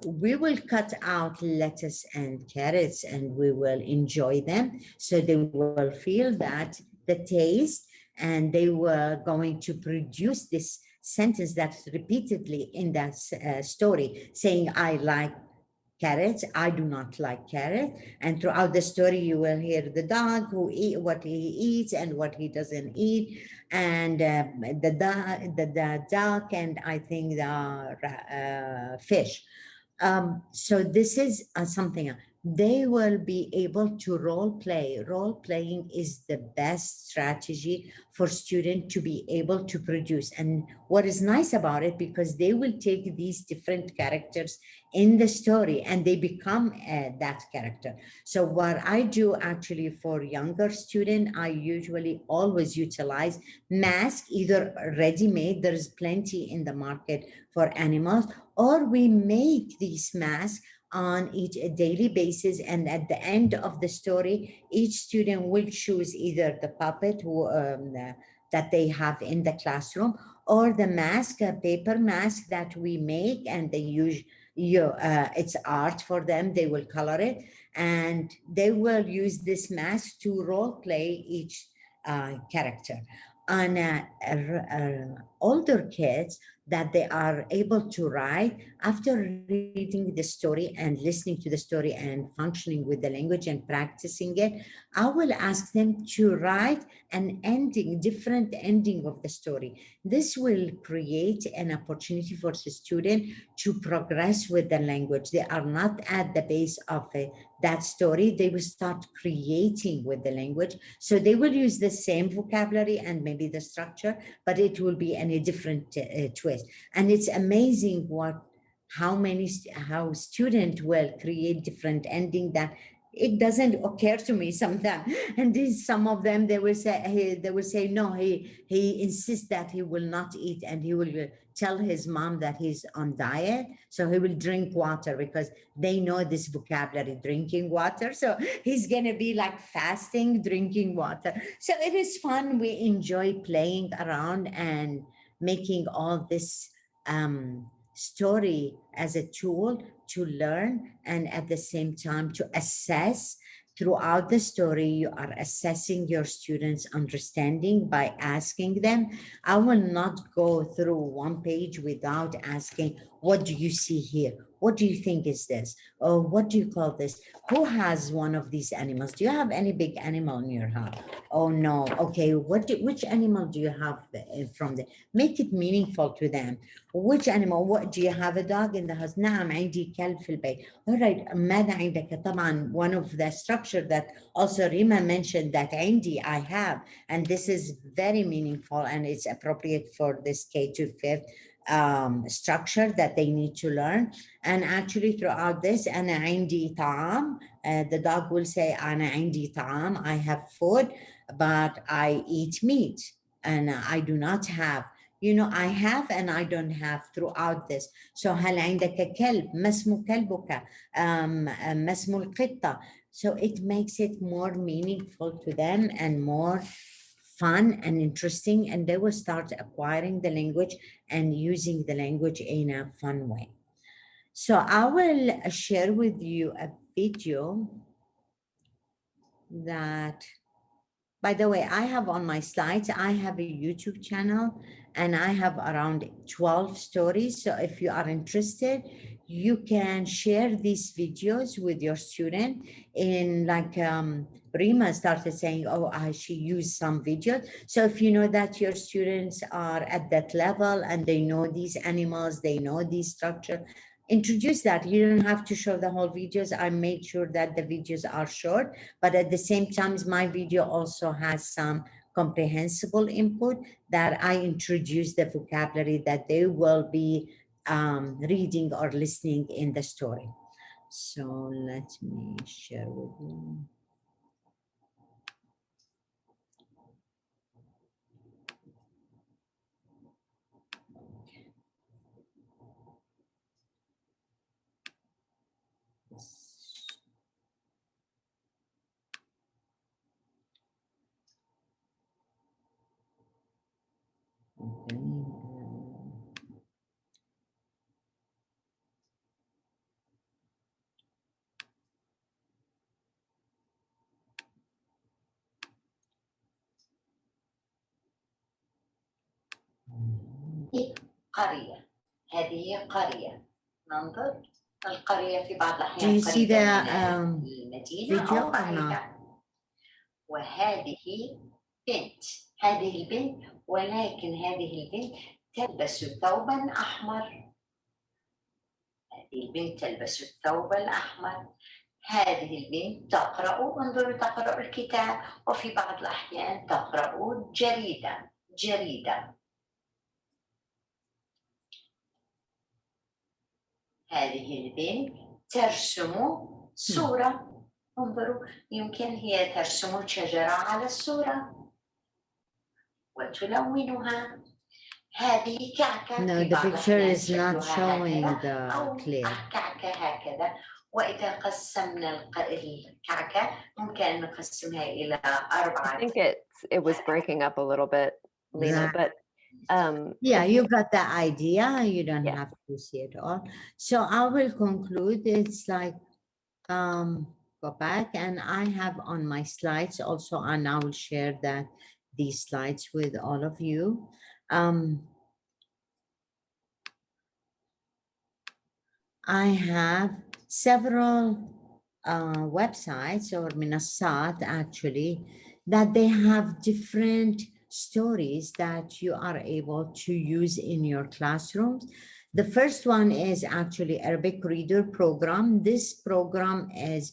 we will cut out lettuce and carrots and we will enjoy them. So they will feel that the taste and they were going to produce this sentence that's repeatedly in that story saying I like carrots. I do not like carrots. And throughout the story, you will hear the dog who eat what he eats and what he doesn't eat, and the duck, and I think the fish. So this is something they will be able to role play. Role playing is the best strategy for students to be able to produce. And what is nice about it, because they will take these different characters in the story and they become that character. So what I do actually for younger student, I usually always utilize mask, either ready-made, there's plenty in the market for animals, or we make these masks on each a daily basis, and at the end of the story each student will choose either the puppet that they have in the classroom, or the mask, a paper mask that we make, and they use it's art for them, they will color it and they will use this mask to role play each character. On older kids, that they are able to write after reading the story and listening to the story and functioning with the language and practicing it, I will ask them to write an ending, different ending of the story. This will create an opportunity for the student to progress with the language. They are not at the base of that story, they will start creating with the language. So they will use the same vocabulary and maybe the structure, but it will be in a different twist. And it's amazing how student will create different ending that it doesn't occur to me sometimes. And some of them, they will say no, he insists that he will not eat, and he will tell his mom that he's on diet, so he will drink water, because they know this vocabulary, drinking water. So he's gonna be like fasting, drinking water. So it is fun. We enjoy playing around and making all this story as a tool to learn, and at the same time to assess. Throughout the story, you are assessing your students' understanding by asking them. I will not go through one page without asking, what do you see here? What do you think is this? Or what do you call this? Who has one of these animals? Do you have any big animal in your house? Oh no. Okay, which animal do you have from the? Make it meaningful to them. Which animal? What do you have, a dog in the house? نعم عندي كلب في البيت. All right. ماذا عندك؟ طبعا one of the structure that also Rima mentioned that عندي, I have, and this is very meaningful and it's appropriate for this K to 5th structure that they need to learn. And actually throughout this, أنا عندي طعام, the dog will say أنا عندي طعام, I have food, but I eat meat, and I do not have. You know, I have and I don't have throughout this. So هل عندك كلب؟ ما اسم كلبك؟ ما اسم القطة؟ So it makes it more meaningful to them and more fun and interesting, and they will start acquiring the language and using the language in a fun way. So I will share with you a video that, by the way, I have on my slides, I have a YouTube channel and I have around 12 stories. So if you are interested, you can share these videos with your student. In like Rima started saying, oh, she used some videos. So if you know that your students are at that level and they know these animals, they know these structure, introduce that. You don't have to show the whole videos. I made sure that the videos are short, but at the same time, my video also has some comprehensible input that I introduce the vocabulary that they will be reading or listening in the story. So let me share with you. Okay. قرية، هذه قرية، ننظر القرية في بعض Do الأحيان you see قريبة the من المدينة video أو or not? بعيدة. وهذه بنت، هذه البنت، ولكن هذه البنت تلبس ثوبا أحمر. هذه البنت تلبس الثوب الأحمر. هذه البنت تقرأ، انظروا، تقرأ الكتاب، وفي بعض الأحيان تقرأ جريدة. هذه البنت ترسم صورة. انظروا، يمكن هي ترسم شجرة على الصورة وتلونها. هذه كعكة. No, في the بعض picture الأحيان is not شكلها showing هكذا أو clear. كعكة هكذا. وإذا قسمنا الكعكة ممكن أن نقسمها إلى I 4. think it was breaking up a little bit, Lena, Right. but Yeah, you got the idea. You don't Yeah. have to see it all. So I will conclude. It's like, go back, and I have on my slides also, and I will share these slides with all of you. I have several websites or minasat actually that they have different stories that you are able to use in your classrooms. The first one is actually Arabic Reader Program. This program is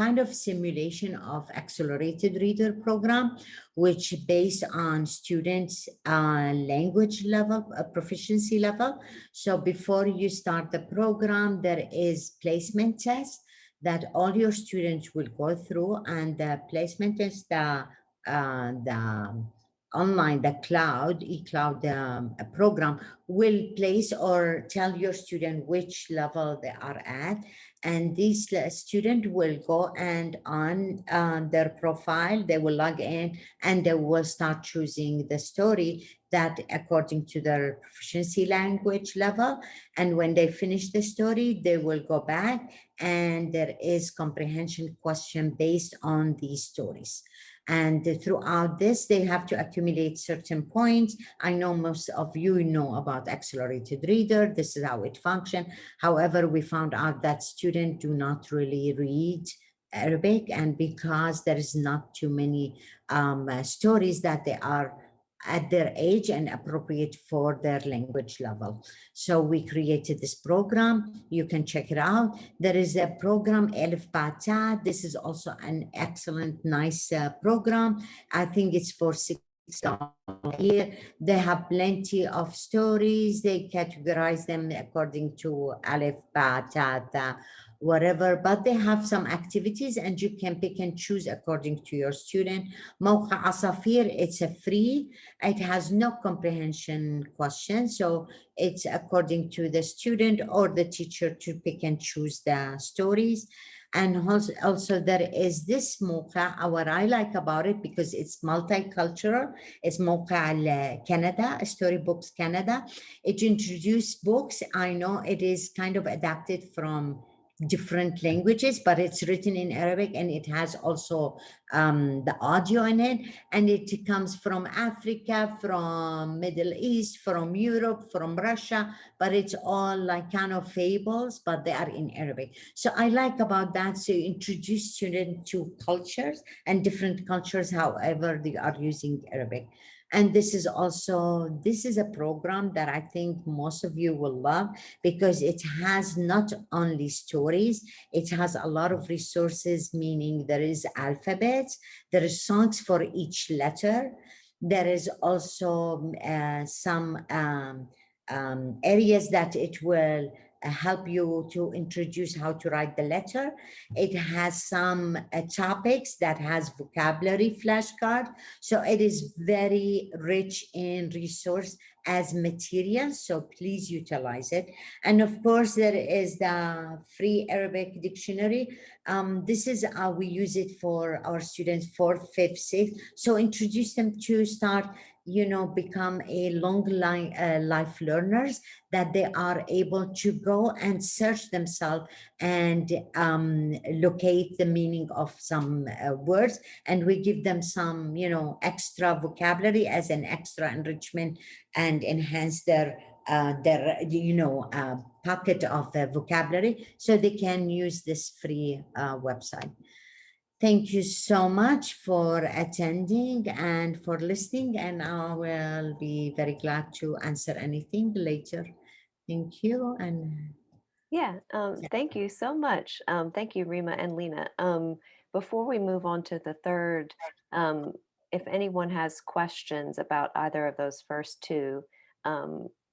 kind of simulation of accelerated reader program, which based on students' language level, proficiency level. So before you start the program, there is placement test that all your students will go through, and the placement test, the online, the eCloud program will place or tell your student which level they are at. And this student will go and on their profile, they will log in and they will start choosing the story that according to their proficiency language level. And when they finish the story, they will go back and there is comprehension question based on these stories. And throughout this, they have to accumulate certain points. I know most of you know about accelerated reader. This is how it functions. However, we found out that students do not really read Arabic, and because there is not too many stories that they are at their age and appropriate for their language level. So we created this program. You can check it out. There is a program, Elif Bata. This is also an excellent, nice program. I think it's for $6 a year. They have plenty of stories. They categorize them according to Alif, Ba, Ta, Ta, whatever, but they have some activities and you can pick and choose according to your student. موقع Asafir, it's a free. It has no comprehension question. So it's according to the student or the teacher to pick and choose the stories. And also there is this موقع, what I like about it, because it's multicultural, it's موقع Canada, Storybooks Canada. It introduced books. I know it is kind of adapted from different languages, but it's written in Arabic and it has also the audio in it, and it comes from Africa, from Middle East, from Europe, from Russia, but it's all like kind of fables, but they are in Arabic. So I like about that. So you introduce students to cultures and different cultures, however they are using Arabic. And this is a program that I think most of you will love, because it has not only stories, it has a lot of resources, meaning there is alphabets, there is songs for each letter. There is also some areas that it will help you to introduce how to write the letter. It has some topics that has vocabulary flashcard. So it is very rich in resource as material. So please utilize it. And of course, there is the free Arabic dictionary. This is how we use it for our students, 4th, 5th, 6th. So introduce them to start, become a long life learners, that they are able to go and search themselves and locate the meaning of some words. And we give them some, extra vocabulary as an extra enrichment and enhance their their pocket of vocabulary, so they can use this free website. Thank you so much for attending and for listening, and I will be very glad to answer anything later. Thank you. And Yeah, thank you so much. Thank you, Rima and Lena. Before we move on to the third, if anyone has questions about either of those first two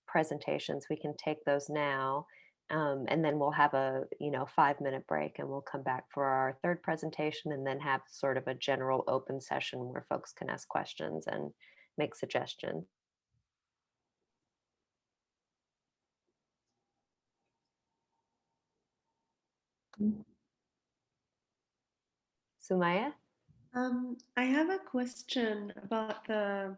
presentations, we can take those now. And then we'll have a 5-minute break, and we'll come back for our third presentation, and then have sort of a general open session where folks can ask questions and make suggestions. Sumaya? I have a question about the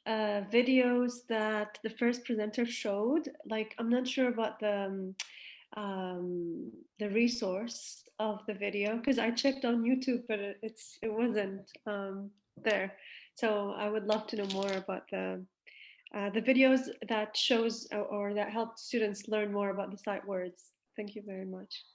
videos that the first presenter showed. Like, I'm not sure about the resource of the video, because I checked on YouTube, but it wasn't there. So I would love to know more about the videos that shows or that help students learn more about the sight words. Thank you very much.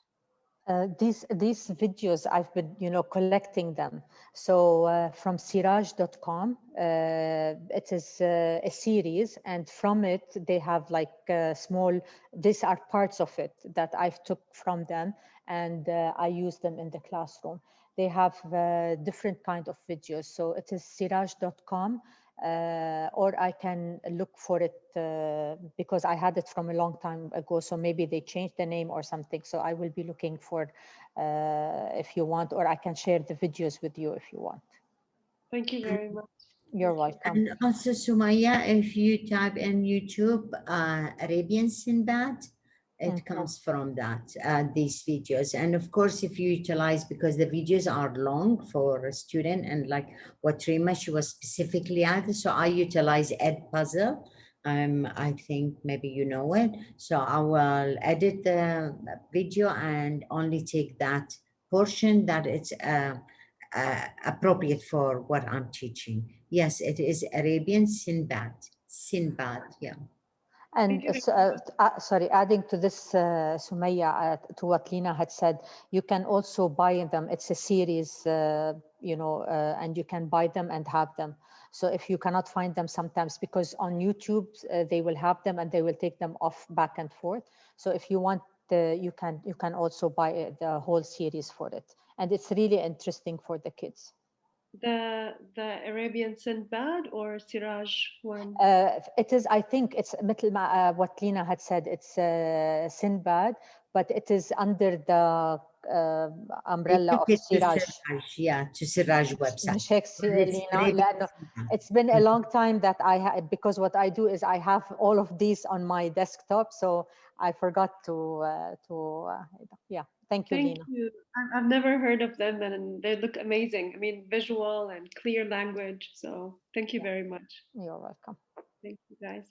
These videos, I've been, collecting them. So from Siraj.com, it is a series, and from it, they have like these are parts of it that I've took from them, and I use them in the classroom. They have different kind of videos. So it is Siraj.com. Or I can look for it because I had it from a long time ago. So maybe they changed the name or something. So I will be looking for if you want, or I can share the videos with you if you want. Thank you very much. You're welcome. And also, Sumaya, if you type in YouTube Arabian Sinbad, it comes from that, these videos. And of course, if you utilize, because the videos are long for a student, and like what Rima, she was specifically added. So I utilize Edpuzzle. I think maybe you know it. So I will edit the video and only take that portion that it's appropriate for what I'm teaching. Yes, it is Arabian Sinbad. Sinbad, yeah. And sorry, adding to this, Sumaya, to what Lena had said, you can also buy them. It's a series, and you can buy them and have them. So if you cannot find them sometimes, because on YouTube, they will have them and they will take them off back and forth. So if you want, you can also buy the whole series for it. And it's really interesting for the kids. The Arabian Sinbad or Siraj one? It is, I think it's what Lena had said, it's Sinbad, but it is under the umbrella of Siraj. Yeah, to Siraj website. It's been a long time that because what I do is I have all of these on my desktop, so I forgot to yeah. Thank you, Lena. You. I've never heard of them, and they look amazing. I mean, visual and clear language. So thank you very much. You're welcome. Thank you, guys.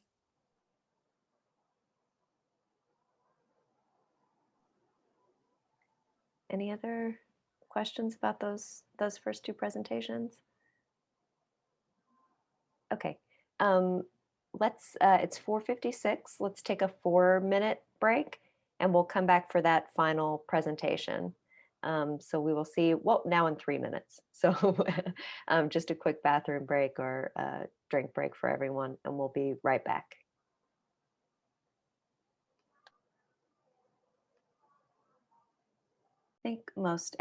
Any other questions about those first two presentations? Okay, it's 4:56. Let's take a 4-minute break, and we'll come back for that final presentation. So we will see, well, now in 3 minutes. So just a quick bathroom break or drink break for everyone, and we'll be right back. I think most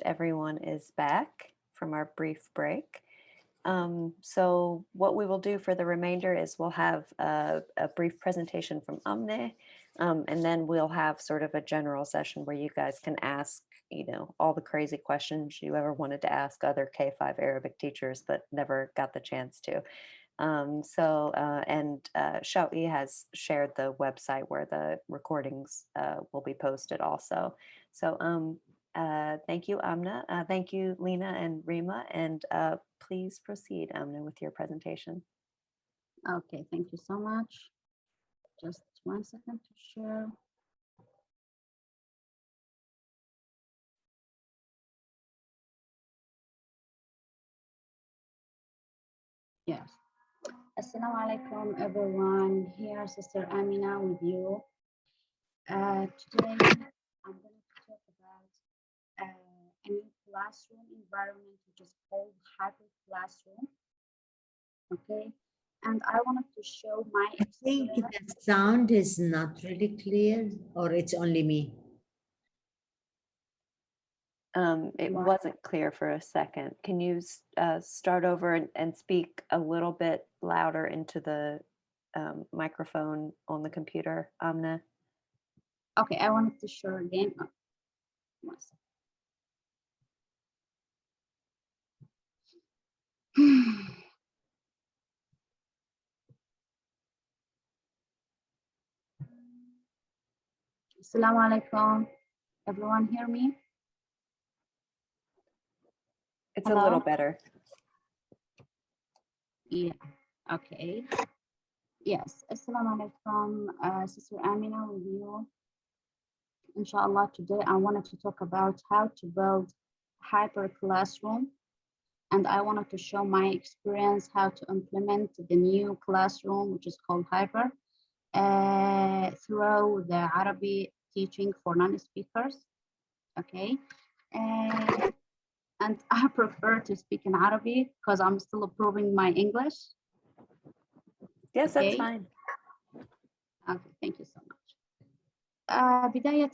everyone is back from our brief break. So what we will do for the remainder is we'll have a brief presentation from Amne, and then we'll have sort of a general session where you guys can ask, all the crazy questions you ever wanted to ask other K-5 Arabic teachers, but never got the chance to. Shawi has shared the website where the recordings will be posted also. So thank you, Amna. Thank you, Lena and Rima. And please proceed, Amna, with your presentation. Okay, thank you so much. Just 1 second to share. Yes. Assalamu alaikum everyone. Here Sister Amina with you. Today I'm going to talk about a new classroom environment which is called Hyper Classroom. Okay, and I wanted to show my I think experience. the sound is not really clear, or it's only me. It Wow. wasn't clear for a second. Can you start over and speak a little bit louder into the microphone on the computer, Amna? Okay, I wanted to show again. Oh, one second. Assalamu alaikum. Everyone hear me? It's Hello? a little better. Yeah, okay. Yes, Assalamu alaikum, Sister Amina with you. Inshallah, today I wanted to talk about how to build Hyper Classroom, and I wanted to show my experience how to implement the new classroom, which is called Hyper, through the Arabic teaching for non-speakers. Okay, and I prefer to speak in Arabic because I'm still improving my English. Yes, that's Okay. fine. Okay, thank you so much. بداية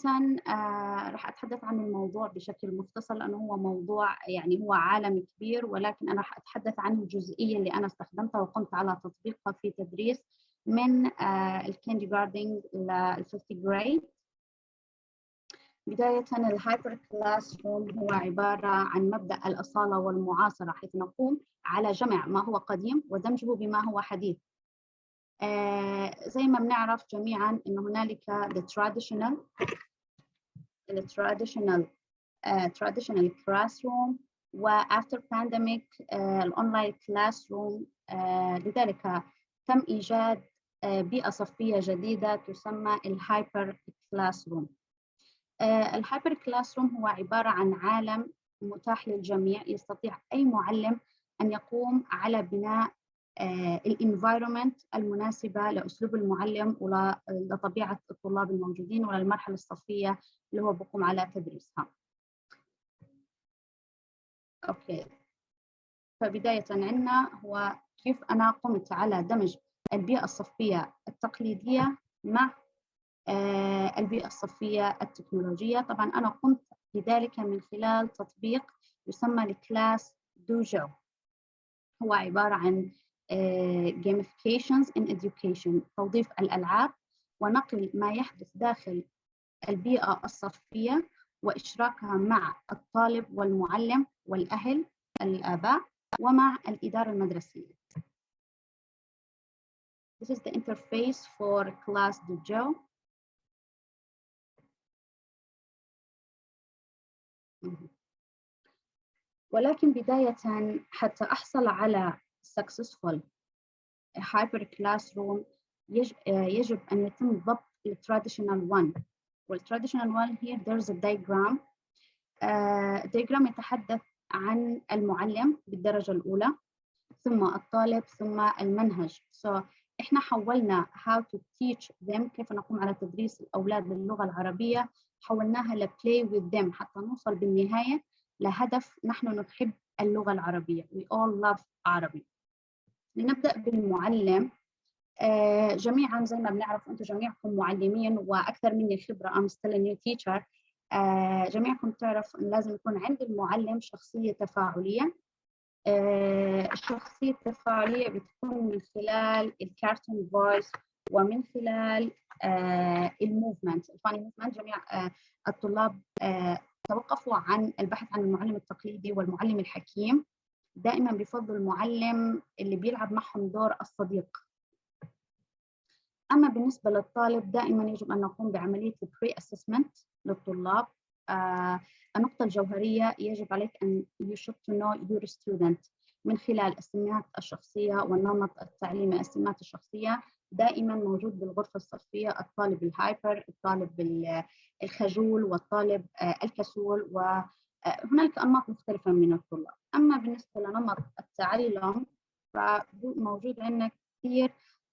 راح أتحدث عن الموضوع بشكل مختصر لأنه هو موضوع يعني هو عالم كبير، ولكن أنا راح أتحدث عن الجزئية اللي أنا استخدمتها وقمت على تطبيقها في تدريس من الكيندرغاردن للفيفتي جريد. بداية الهايبر كلاس روم هو عبارة عن مبدأ الأصالة والمعاصرة، حيث نقوم على جمع ما هو قديم ودمجه بما هو حديث. زي ما بنعرف جميعا إن هنالك the traditional classroom و after pandemic الأونلاين classroom. لذلك تم إيجاد بيئة صفية جديدة تسمى الهايبر كلاسروم. الهايبر كلاسروم هو عبارة عن عالم متاح للجميع، يستطيع أي معلم أن يقوم على بناء الانفايرمنت المناسبة لأسلوب المعلم ولطبيعة الطلاب الموجودين وللمرحلة الصفية اللي هو بقوم على تدريسها. أوكي، فبداية عندنا هو كيف أنا قمت على دمج البيئة الصفية التقليدية مع البيئة الصفية التكنولوجية. طبعا أنا قمت بذلك من خلال تطبيق يسمى الكلاس دوجو. هو عبارة عن gamifications in education، توظيف الألعاب ونقل ما يحدث داخل البيئة الصفية وإشراكها مع الطالب والمعلم والأهل الآباء ومع الإدارة المدرسية. This is the interface for Class Dojo. ولكن بداية حتى أحصل على successful hyper classroom يجب أن يتم ضبط traditional one. والtraditional one here there's a diagram. diagram يتحدث عن المعلم بالدرجة الأولى، ثم الطالب، ثم المنهج. So إحنا حولنا how to teach them، كيف نقوم على تدريس الأولاد باللغة العربية، حولناها ل play with them حتى نوصل بالنهاية لهدف نحن نحب اللغة العربية. We all love Arabic. لنبدأ بالمعلم. جميعا زي ما بنعرف أنتم جميعكم معلمين وأكثر مني خبرة. I'm still a new teacher. جميعكم تعرف أن لازم يكون عند المعلم شخصية تفاعلية. الشخصية التفاعلية بتكون من خلال الكارتون فويس ومن خلال الموفمنت الفاني موفمنت. جميع الطلاب توقفوا عن البحث عن المعلم التقليدي والمعلم الحكيم. دائما بيفضل المعلم اللي بيلعب معهم دور الصديق. أما بالنسبة للطالب دائما يجب أن نقوم بعملية البري أسسمنت للطلاب. النقطة الجوهرية يجب عليك أن you should to know your student من خلال السمات الشخصية والنمط التعليمي. السمات الشخصية دائما موجود بالغرفة الصفية الطالب الهايبر، الطالب الخجول والطالب الكسول، وهناك أنماط مختلفة من الطلاب. أما بالنسبة لنمط التعلم فموجود عندك كثير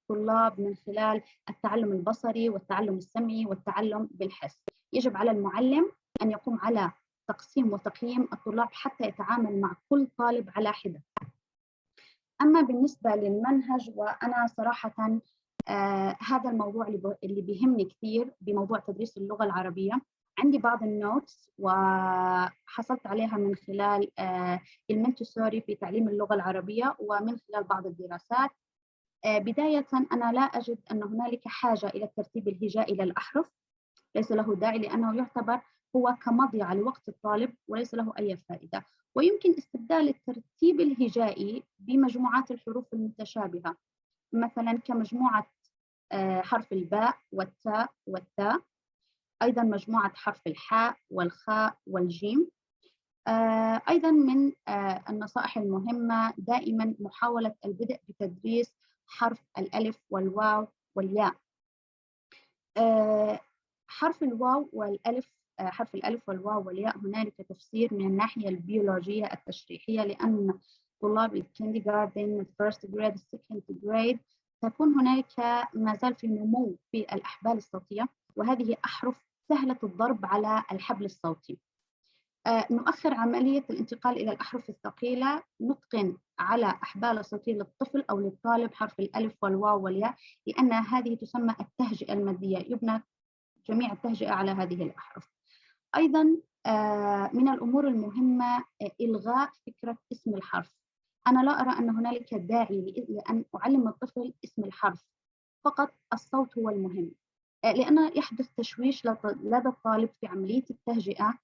طلاب من خلال التعلم البصري والتعلم السمعي والتعلم بالحس. يجب على المعلم أن يقوم على تقسيم وتقييم الطلاب حتى يتعامل مع كل طالب على حدة. أما بالنسبة للمنهج، وأنا صراحة هذا الموضوع اللي بيهمني كثير بموضوع تدريس اللغة العربية. عندي بعض النوتس وحصلت عليها من خلال المنتسوري في تعليم اللغة العربية ومن خلال بعض الدراسات. بداية أنا لا أجد أن هنالك حاجة إلى الترتيب الهجائي للأحرف، ليس له داعي لأنه يعتبر هو كمضيعة لوقت الطالب وليس له أي فائدة. ويمكن استبدال الترتيب الهجائي بمجموعات الحروف المتشابهة، مثلا كمجموعة حرف الباء والتاء والثاء، أيضا مجموعة حرف الحاء والخاء والجيم. أيضا من النصائح المهمة دائما محاولة البدء بتدريس حرف الألف والواو والياء. حرف الواو والألف، حرف الألف والواو والياء هنالك تفسير من الناحية البيولوجية التشريحية، لأن طلاب الكينديغاردن، الفيرست جريد، السكند جريد تكون هنالك ما زال في نمو في الأحبال الصوتية، وهذه أحرف سهلة الضرب على الحبل الصوتي. نؤخر عملية الانتقال إلى الأحرف الثقيلة، نتقن على أحبال الصوتية للطفل أو للطالب حرف الألف والواو والياء، لأن هذه تسمى التهجئة المادية، يبنى جميع التهجئة على هذه الأحرف. أيضا من الأمور المهمة إلغاء فكرة اسم الحرف. أنا لا أرى أن هنالك داعي لأن أعلم الطفل اسم الحرف، فقط الصوت هو المهم، لأن يحدث تشويش لدى الطالب في عملية التهجئة.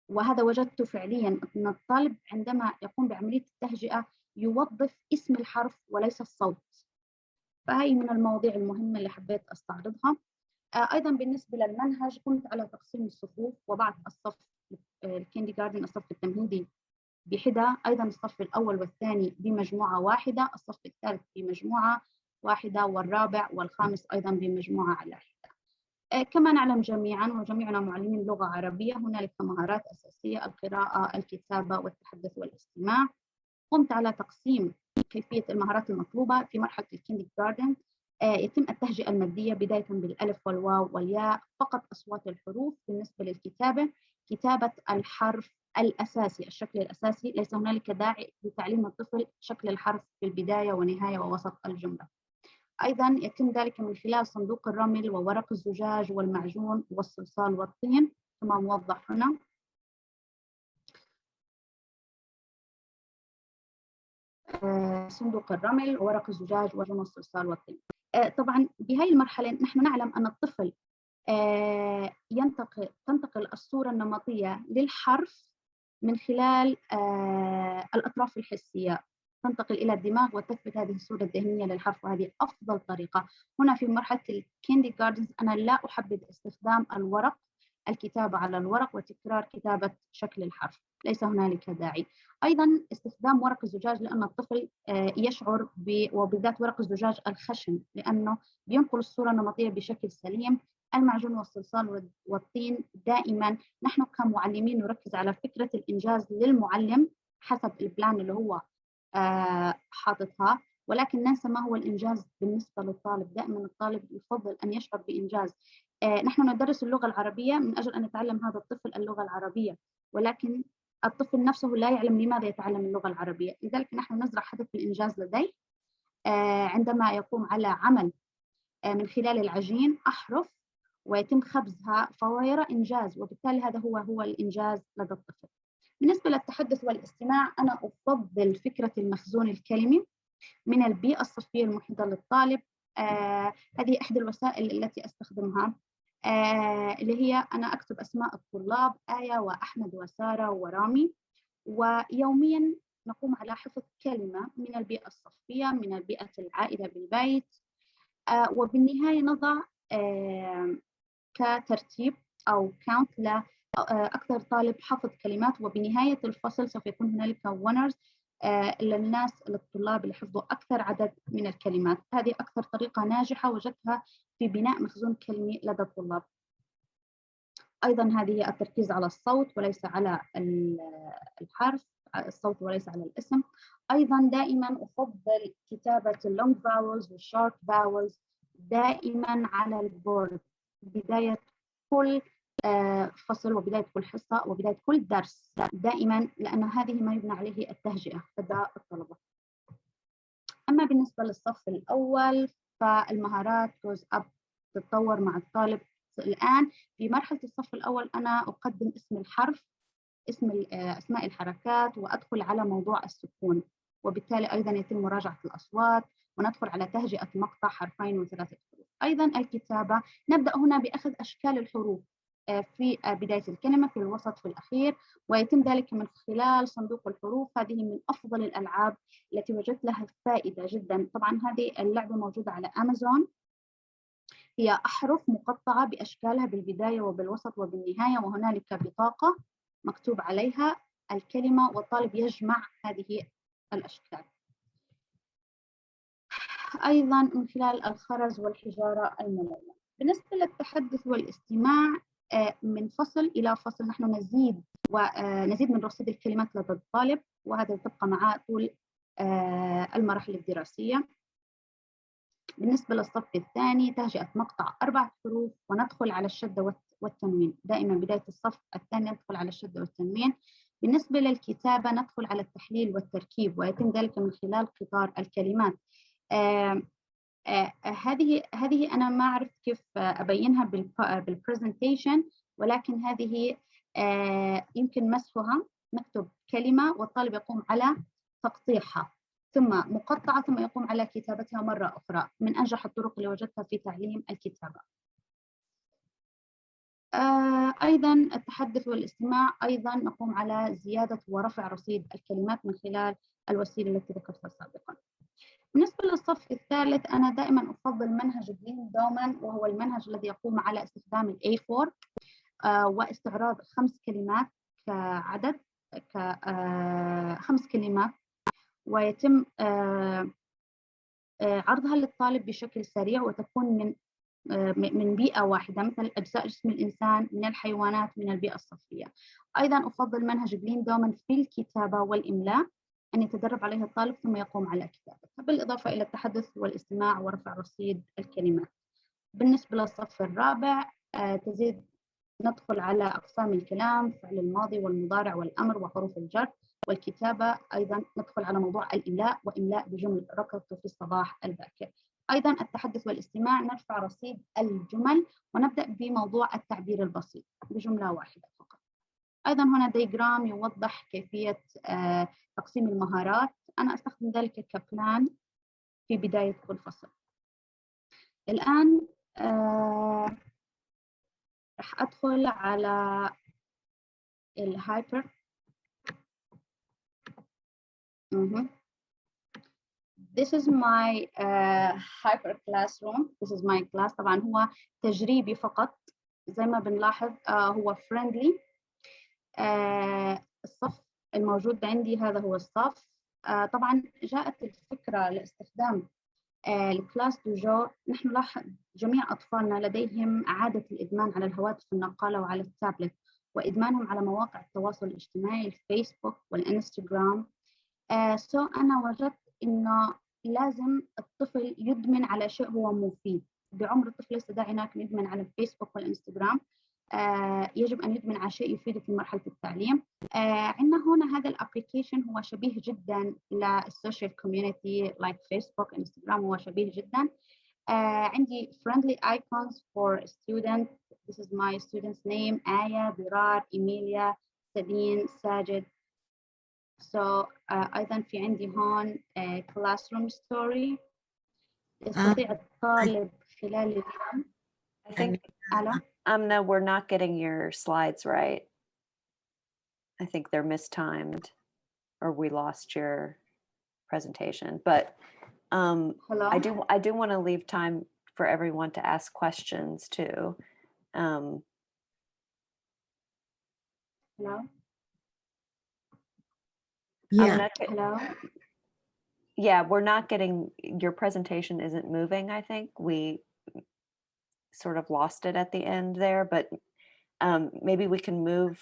وهذا وجدته فعليا أن الطالب عندما يقوم بعملية التهجئة يوظف اسم الحرف وليس الصوت. فهي من المواضيع المهمة اللي حبيت أستعرضها. أيضا بالنسبة للمنهج كنت على تقسيم الصفوف، وبعد الصف الكينديغاردن الصف التمهيدي بحدة، أيضا الصف الأول والثاني بمجموعة واحدة، الصف الثالث بمجموعة واحدة، والرابع والخامس أيضا بمجموعة على حدة. كما نعلم جميعا وجميعنا معلمين لغة عربية، هنالك مهارات أساسية: القراءة، الكتابة، والتحدث والاستماع. قمت على تقسيم كيفية المهارات المطلوبة في مرحلة الكينديغاردن. يتم التهجئة المادية بداية بالألف والواو والياء، فقط أصوات الحروف. بالنسبة للكتابة، كتابة الحرف الأساسي، الشكل الأساسي، ليس هنالك داعي لتعليم الطفل شكل الحرف في البداية ونهاية ووسط الجملة. أيضا يتم ذلك من خلال صندوق الرمل وورق الزجاج والمعجون والصلصال والطين كما موضح هنا. صندوق الرمل وورق الزجاج ومعجون الصلصال والطين. طبعا بهذه المرحلة نحن نعلم أن الطفل تنتقل الصورة النمطية للحرف من خلال الأطراف الحسية، تنتقل إلى الدماغ وتثبت هذه الصورة الذهنية للحرف، وهذه أفضل طريقة. هنا في مرحلة الكينديغاردن أنا لا أحبذ استخدام الورق، الكتابة على الورق وتكرار كتابة شكل الحرف، ليس هنالك داعي. أيضا استخدام ورق الزجاج، لأن الطفل يشعر وبالذات ورق الزجاج الخشن لأنه بينقل الصورة النمطية بشكل سليم. المعجون والصلصال والطين دائما نحن كمعلمين نركز على فكرة الإنجاز للمعلم حسب البلان اللي هو حاططها، ولكن ننسى ما هو الإنجاز بالنسبة للطالب. دائما الطالب يفضل أن يشعر بإنجاز. نحن ندرس اللغة العربية من أجل أن نتعلم هذا الطفل اللغة العربية، ولكن الطفل نفسه لا يعلم لماذا يتعلم اللغة العربية. لذلك نحن نزرع هدف الإنجاز لديه عندما يقوم على عمل من خلال العجين أحرف ويتم خبزها، فهو يرى إنجاز، وبالتالي هذا هو الإنجاز لدى الطفل. بالنسبة للتحدث والاستماع، أنا أفضل فكرة المخزون الكلمي من البيئة الصفية المحيطة للطالب. هذه إحدى الوسائل التي أستخدمها، اللي هي أنا أكتب أسماء الطلاب: آية وأحمد وسارة ورامي، ويوميا نقوم على حفظ كلمة من البيئة الصفية، من البيئة العائلة بالبيت، وبالنهاية نضع كترتيب أو كاونت لأكثر طالب حفظ كلمات، وبنهاية الفصل سوف يكون هنالك winners للطلاب اللي حفظوا أكثر عدد من الكلمات. هذه أكثر طريقة ناجحة وجدتها في بناء مخزون كلمي لدى الطلاب. أيضا هذه التركيز على الصوت وليس على الحرف، الصوت وليس على الاسم. أيضا دائما أفضل كتابة اللونج فاولز والشورت فاولز دائما على البورد بداية كل فصل وبداية كل حصة وبداية كل درس دائما، لأن هذه ما يبنى عليه التهجئة لدى الطلبة. أما بالنسبة للصف الأول فالمهارات goes up، تتطور مع الطالب. الآن في مرحلة الصف الأول أنا أقدم اسم الحرف، أسماء الحركات، وأدخل على موضوع السكون، وبالتالي أيضا يتم مراجعة الأصوات، وندخل على تهجئة مقطع حرفين وثلاثة حروف. أيضا الكتابة، نبدأ هنا بأخذ أشكال الحروف في بداية الكلمة، في الوسط، في الأخير، ويتم ذلك من خلال صندوق الحروف. هذه من أفضل الألعاب التي وجدت لها فائدة جدا. طبعا هذه اللعبة موجودة على أمازون، هي أحرف مقطعة بأشكالها بالبداية وبالوسط وبالنهاية، وهنالك بطاقة مكتوب عليها الكلمة والطالب يجمع هذه الأشكال. أيضا من خلال الخرز والحجارة الملونة. بالنسبة للتحدث والاستماع، من فصل إلى فصل نحن نزيد من رصيد الكلمات لدى الطالب، وهذا تبقى معه طول المراحل الدراسية. بالنسبة للصف الثاني تهجئة مقطع 4 حروف، وندخل على الشدة والتنوين. دائما بداية الصف الثاني ندخل على الشدة والتنوين. بالنسبة للكتابة ندخل على التحليل والتركيب، ويتم ذلك من خلال قطار الكلمات. هذه أنا ما عرفت كيف أبينها بالبرزنتيشن، ولكن هذه يمكن مسحها، نكتب كلمة والطالب يقوم على تقطيعها ثم مقطعة ثم يقوم على كتابتها مرة أخرى. من أنجح الطرق اللي وجدتها في تعليم الكتابة. أيضا التحدث والاستماع، أيضا نقوم على زيادة ورفع رصيد الكلمات من خلال الوسيلة التي ذكرتها سابقا. بالنسبة للصف الثالث أنا دائما أفضل منهج بلين دومان، وهو المنهج الذي يقوم على استخدام ال A4 واستعراض 5 كلمات كعدد، 5 كلمات، ويتم عرضها للطالب بشكل سريع، وتكون من بيئة واحدة، مثل أجزاء جسم الإنسان، من الحيوانات، من البيئة الصفرية. أيضا أفضل منهج بلين دومان في الكتابة والإملاء، أن يتدرب عليه الطالب ثم يقوم على كتابتها، بالإضافة إلى التحدث والاستماع ورفع رصيد الكلمات. بالنسبة للصف الرابع ندخل على أقسام الكلام، فعل الماضي والمضارع والأمر وحروف الجر والكتابة. أيضا ندخل على موضوع الإملاء وإملاء بجمل ركضت في الصباح الباكر. أيضا التحدث والاستماع نرفع رصيد الجمل، ونبدأ بموضوع التعبير البسيط بجملة واحدة فقط. أيضا هنا دياجرام يوضح كيفية تقسيم المهارات، أنا أستخدم ذلك كبلان في بداية كل فصل. الآن رح أدخل على الهايبر. This is my hyper classroom. This is my class. طبعا هو تجريبي فقط، زي ما بنلاحظ هو friendly. الصف الموجود عندي هذا هو الصف. طبعا جاءت الفكرة لاستخدام الكلاس دو جو. نحن نلاحظ جميع أطفالنا لديهم عادة الإدمان على الهواتف النقالة وعلى التابلت، وإدمانهم على مواقع التواصل الاجتماعي، الفيسبوك والإنستغرام. أنا وجدت إنه لازم الطفل يدمن على شيء هو مفيد. بعمر الطفل ليس داعي أن يدمن على الفيسبوك والإنستغرام، يجب أن يدمن على شيء يفيده في مرحلة التعليم. عندنا هنا هذا الابليكيشن هو شبيه جدا للسوشيال كوميونيتي لايك فيسبوك انستغرام، هو شبيه جدا. عندي friendly icons for students. This is my students name: آية، ضرار، إيميليا، سدين، ساجد. أيضا في عندي هون classroom story. يستطيع الطالب خلال اليوم. I think Amna, we're not getting your slides right. I think they're mistimed, or we lost your presentation. But Hello? I do want to leave time for everyone to ask questions too. Hello? Yeah. Hello? Yeah, we're not getting, your presentation isn't moving, I think. We sort of lost it at the end there, but maybe we can move.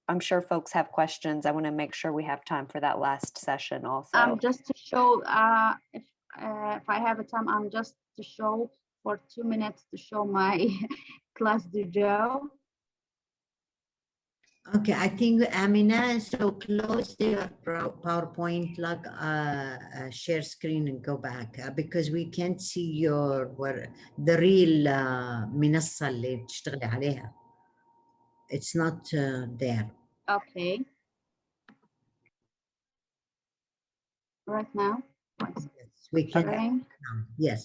I'm sure folks have questions. I want to make sure we have time for that last session also. Just to show, if if I have a time, I'm just to show for 2 minutes to show my class dojo. Okay, I think Amina, so close your PowerPoint, like share screen and go back because we can't see your the real منصة اللي بتشتغلي عليها. It's not there. Okay. Right now. Yes, we can. Sharing. Yes.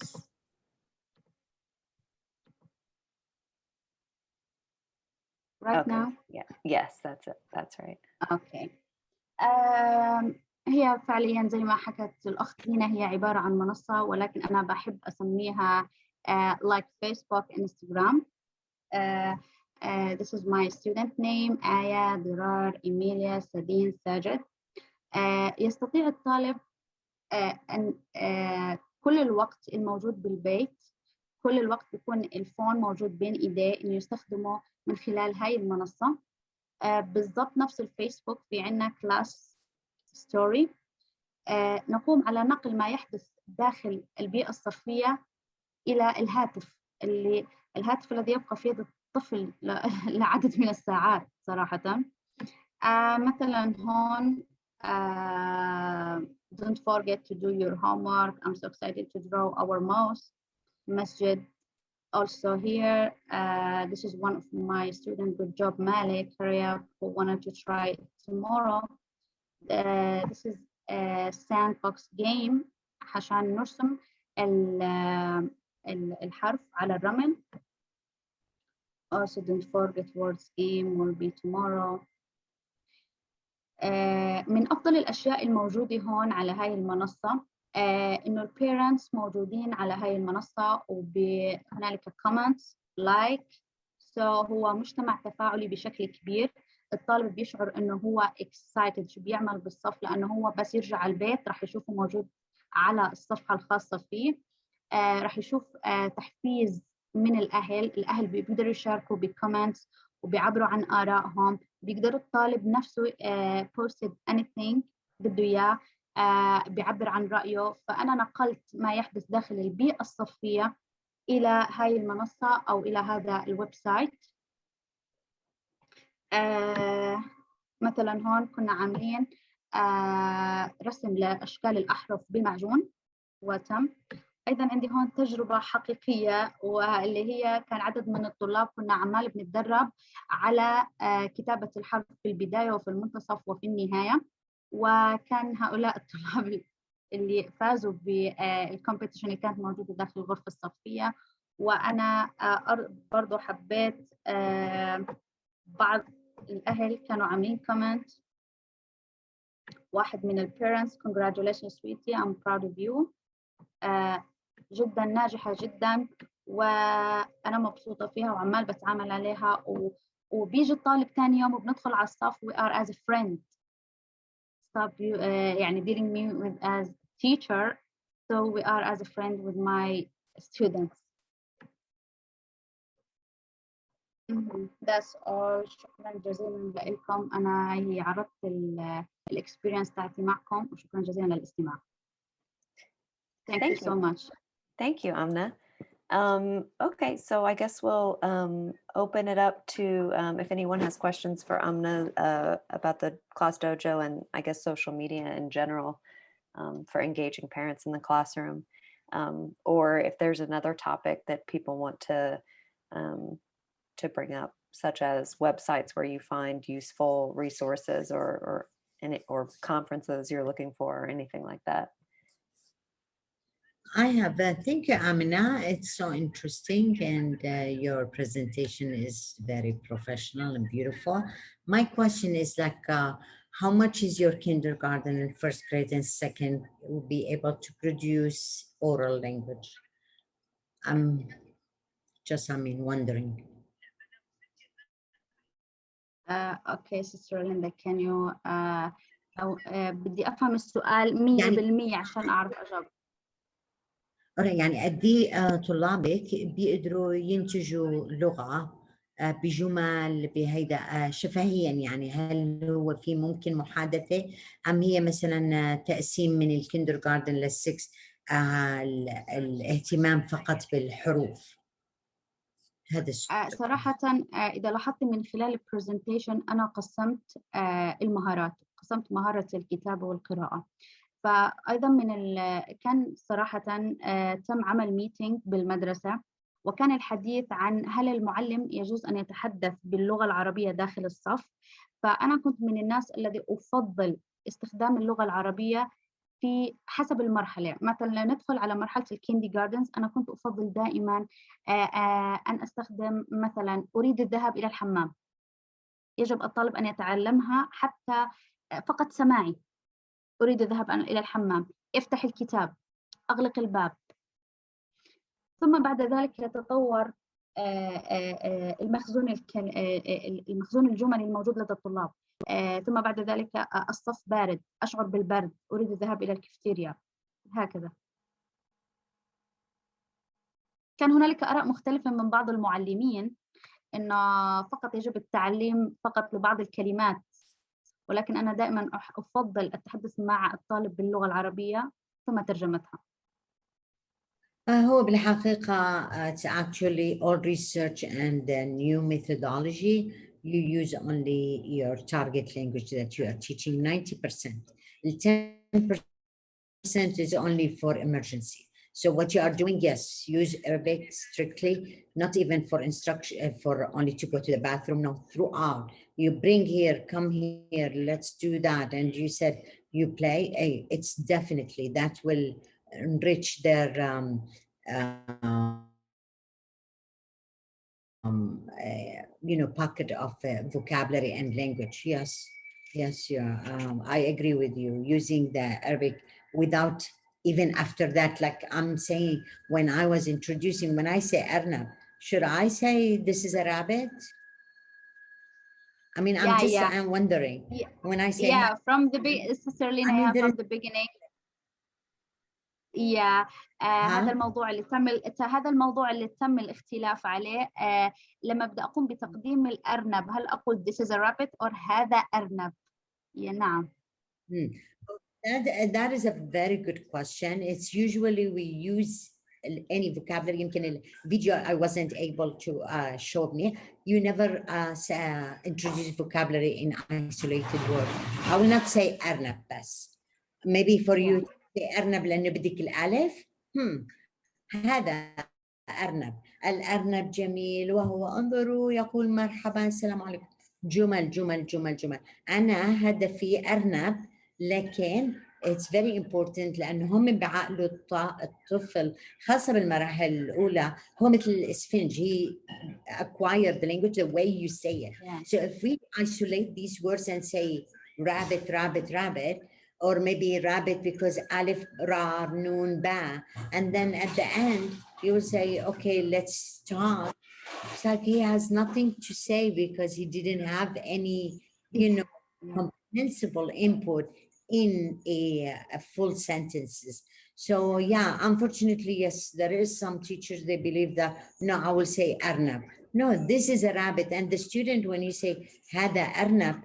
Right Okay. now. Yeah. Yes, that's it. That's right. Okay. هي فعليا زي ما حكت الأخت لينا هي عبارة عن منصة ولكن أنا بحب أسميها like Facebook, Instagram. This is my student name آية ضرار إيميليا سدين ساجد. يستطيع الطالب أن كل الوقت الموجود بالبيت كل الوقت بيكون الفون موجود بين إيديه إنه يستخدمه من خلال هاي المنصة. بالضبط نفس الفيسبوك في عنا كلاس ستوري. نقوم على نقل ما يحدث داخل البيئة الصفية إلى الهاتف الذي يبقى في يد الطفل لعدد من الساعات صراحة. مثلا هون don't forget to do your homework. I'm so excited to draw our mouse. Masjid. Also here, this is one of my students, good job Malik, who wanted to try it tomorrow. This is a sandbox game عشان نرسم الحرف على الرمل. Also don't forget words game will be tomorrow. من أفضل الأشياء الموجودة هون على هاي المنصة إنه البيرنتس موجودين على هاي المنصة وهنالك comments like هو مجتمع تفاعلي بشكل كبير. الطالب بيشعر إنه هو excited شو بيعمل بالصف لأنه هو بس يرجع البيت راح يشوفه موجود على الصفحة الخاصة فيه. راح يشوف تحفيز من الأهل بيقدروا يشاركوا بالكومنتس وبيعبروا عن آرائهم. بيقدر الطالب نفسه posted anything بده إياه بيعبر عن رأيه. فأنا نقلت ما يحدث داخل البيئة الصفية إلى هاي المنصة أو إلى هذا الويب سايت. مثلا هون كنا عاملين رسم لأشكال الأحرف بمعجون وتم. أيضا عندي هون تجربة حقيقية واللي هي كان عدد من الطلاب كنا عمال بنتدرب على كتابة الحرف في البداية وفي المنتصف وفي النهاية. وكان هؤلاء الطلاب اللي فازوا بالكومبيتيشن اللي كانت موجودة داخل الغرفة الصفية. وأنا برضو حبيت بعض الأهل كانوا عاملين كومنت. واحد من البيرنتس congratulations sweetie I'm proud of you. جدا ناجحة جدا وأنا مبسوطة فيها وعمال بتعامل عليها وبيجي الطالب ثاني يوم وبندخل على الصف we are as a friend. Stop you يعني dealing me with as teacher so we are as a friend with my students. That's all. شكرا جزيلا لكم. أنا هي عرضت الإكسبيرينس تاعتي معكم وشكرا جزيلا للاستماع. Thank you so much. Thank you, Amna. Okay, so I guess we'll open it up to if anyone has questions for Amna about the Class Dojo and I guess social media in general for engaging parents in the classroom, or if there's another topic that people want to bring up, such as websites where you find useful resources or conferences you're looking for or anything like that. I have, thank you, Amina. It's so interesting and your presentation is very professional and beautiful. My question is like, how much is your kindergarten and first grade and second will be able to produce oral language? I'm wondering. Okay, Sister Linda, can you بدي أفهم السؤال 100% عشان أعرف أجاوب. يعني قد ايه طلابك بيقدروا ينتجوا لغة بجمل بهيدا شفهيا؟ يعني هل هو في ممكن محادثة أم هي مثلا تقسيم من الكندرغاردن للسكس الاهتمام فقط بالحروف؟ هذا السؤال. صراحة إذا لاحظت من خلال البرزنتيشن أنا قسمت المهارات، قسمت مهارة الكتابة والقراءة. فأيضا كان صراحة تم عمل ميتينج بالمدرسة، وكان الحديث عن هل المعلم يجوز أن يتحدث باللغة العربية داخل الصف. فأنا كنت من الناس الذي أفضل استخدام اللغة العربية في حسب المرحلة. مثلا ندخل على مرحلة الكيندي جاردنز، أنا كنت أفضل دائما أن أستخدم مثلا أريد الذهاب إلى الحمام. يجب الطالب أن يتعلمها حتى فقط سماعي. أريد الذهاب إلى الحمام، افتح الكتاب، أغلق الباب. ثم بعد ذلك يتطور المخزون الجملي الموجود لدى الطلاب. ثم بعد ذلك الصف بارد، أشعر بالبرد، أريد الذهاب إلى الكافيتيريا، هكذا. كان هنالك آراء مختلفة من بعض المعلمين إن فقط يجب التعليم فقط لبعض الكلمات، ولكن أنا دائما أفضل التحدث مع الطالب باللغة العربية ثم ترجمتها. هو بالحقيقة it's actually all research and new methodology. You use only your target language that you are teaching 90%. The 10% is only for emergency. So what you are doing, yes, use Arabic strictly, not even for instruction, for only to go to the bathroom, no, throughout. You bring here, come here, let's do that. And you said you play, it's definitely, that will enrich their pocket of vocabulary and language. Yes, yeah. I agree with you. Using the Arabic without even after that, like I'm saying, when I was introducing, when I say Arnab, should I say this is a rabbit? I mean, I'm wondering when I say from the Sister Lina, from the beginning. هذا الموضوع اللي تم الاختلاف عليه. لما بدي أقوم بتقديم الأرنب، هل أقول this is a rabbit or هذا أرنب؟ نعم. That is a very good question. It's usually we use any vocabulary. يمكن الفيديو I wasn't able to show me. You never introduce vocabulary in isolated words. I will not say أرنب بس. Maybe for you أرنب لأنه بدك الألف. هذا أرنب. الأرنب جميل وهو انظروا يقول مرحبا السلام عليكم. جمل جمل جمل جمل. أنا هدفي أرنب، لكن it's very important لأنه هم بعقله الطفل خاصة بالمراحل الأولى هو مثل الإسفنج. He acquired the language the way you say it. So if we isolate these words and say rabbit, rabbit, rabbit, or maybe rabbit because alif, ra, noon, ba, and then at the end you will say, okay, let's start. It's like he has nothing to say because he didn't have any, comprehensible input in a full sentences. So yeah, unfortunately, yes, there is some teachers, they believe that, no, I will say Arnab. No, this is a rabbit. And the student, when you say Hada Arnab,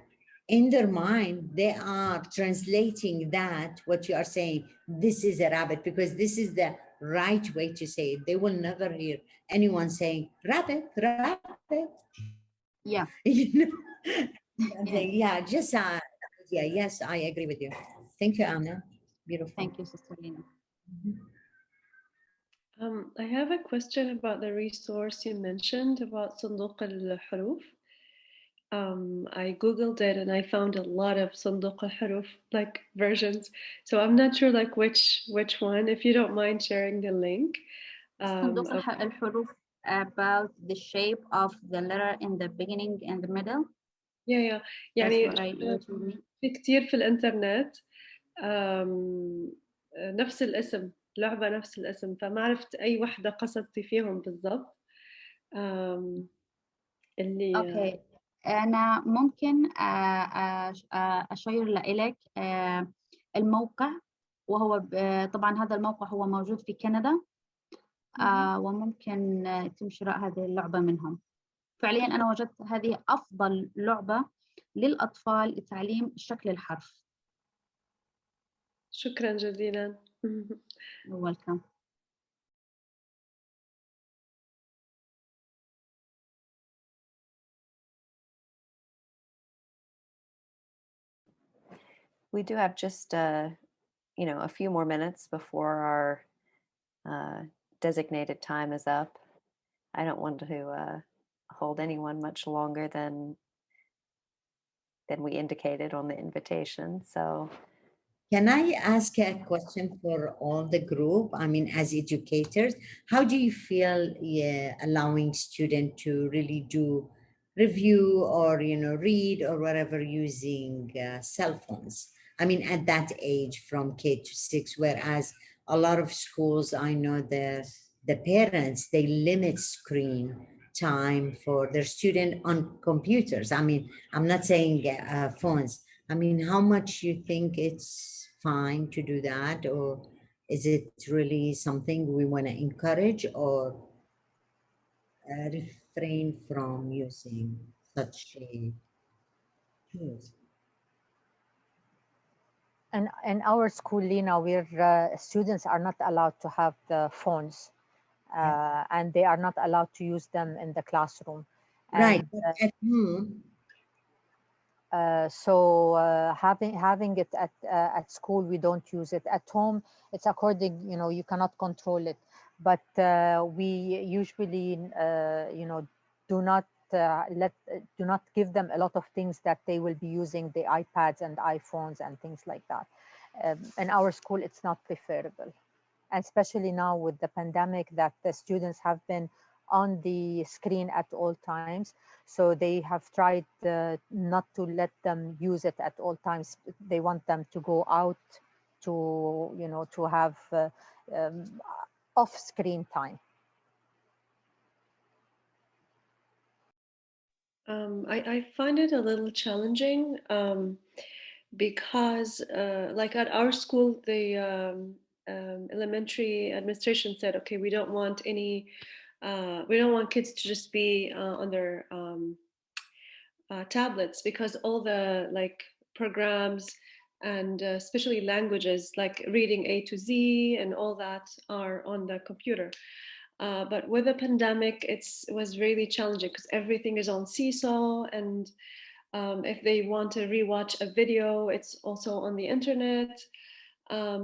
in their mind, they are translating that, what you are saying, this is a rabbit, because this is the right way to say it. They will never hear anyone saying rabbit, rabbit. Yeah. Yeah, just, yes, I agree with you. Thank you, Anna. Beautiful. Thank you, Sister Lina. I have a question about the resource you mentioned about صندوق الحروف. I googled it and I found a lot of صندوق الحروف like versions, so I'm not sure like which one. If you don't mind sharing the link. صندوق الحروف about the shape of the letter in the beginning and the middle. Yeah. يعني في كتير في الإنترنت نفس الاسم، لعبة نفس الاسم، فما عرفت أي واحدة قصدتي فيهم بالضبط. اللي أوكي، أنا ممكن أشير لك الموقع، وهو طبعا هذا الموقع هو موجود في كندا، وممكن يتم شراء هذه اللعبة منهم. فعليا أنا وجدت هذه أفضل لعبة للأطفال لتعليم شكل الحرف. شكرا جزيلا. You're welcome. We do have just a few more minutes before our designated time is up. I don't want to hold anyone much longer than we indicated on the invitation. So Can I ask a question for all the group? I mean, as educators, how do you feel allowing students to really do review or, read or whatever using cell phones? I mean, at that age from K-6, whereas a lot of schools, I know the parents, they limit screen time for their student on computers. I mean, I'm not saying phones. I mean, how much you think it's fine to do that, or is it really something we want to encourage or refrain from using such tools? And in our school, Lina, where students are not allowed to have the phones, and they are not allowed to use them in the classroom. Right, And, but at home. So having it at school, we don't use it. At home, it's according, you cannot control it. But we usually, do not do not give them a lot of things that they will be using the iPads and iPhones and things like that. In our school, it's not preferable, and especially now with the pandemic, that the students have been on the screen at all times. So they have tried not to let them use it at all times. They want them to go out to, to have off screen time. I find it a little challenging because like at our school, the elementary administration said, okay, we don't want kids to just be on their tablets, because all the like programs and especially languages like reading A to Z and all that are on the computer. But with the pandemic, it was really challenging because everything is on Seesaw, and if they want to rewatch a video, it's also on the internet.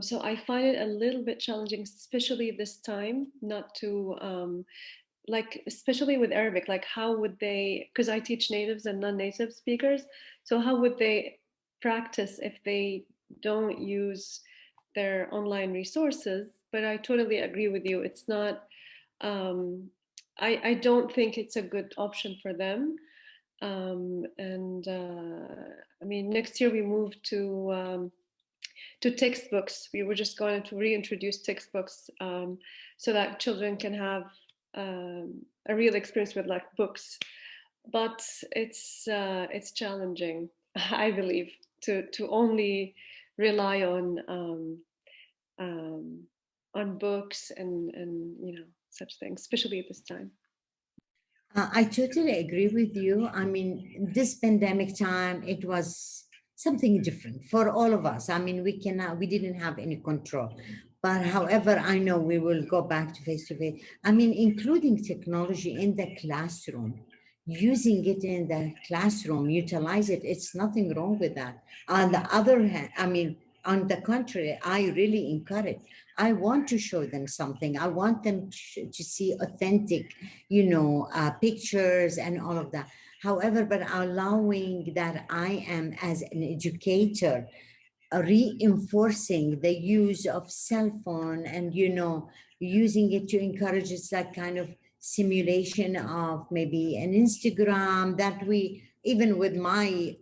So I find it a little bit challenging, especially this time, not to like, especially with Arabic, like how would they, because I teach natives and non-native speakers, so how would they practice if they don't use their online resources? But I totally agree with you. It's not, I don't think it's a good option for them. And I mean, next year we move to textbooks. We were just going to reintroduce textbooks so that children can have a real experience with like books. But it's challenging, I believe, to only rely on books and such things, especially at this time. I totally agree with you. I mean, this pandemic time, it was something different for all of us. I mean, we didn't have any control. But however, I know we will go back to face. I mean, including technology in the classroom, using it in the classroom, utilize it. It's nothing wrong with that. On the other hand, I mean, on the contrary, I really encourage. I want to show them something. I want them to see authentic, pictures and all of that. However, but allowing that I am as an educator, reinforcing the use of cell phone and, using it to encourage, it's like kind of simulation of maybe an Instagram that even with my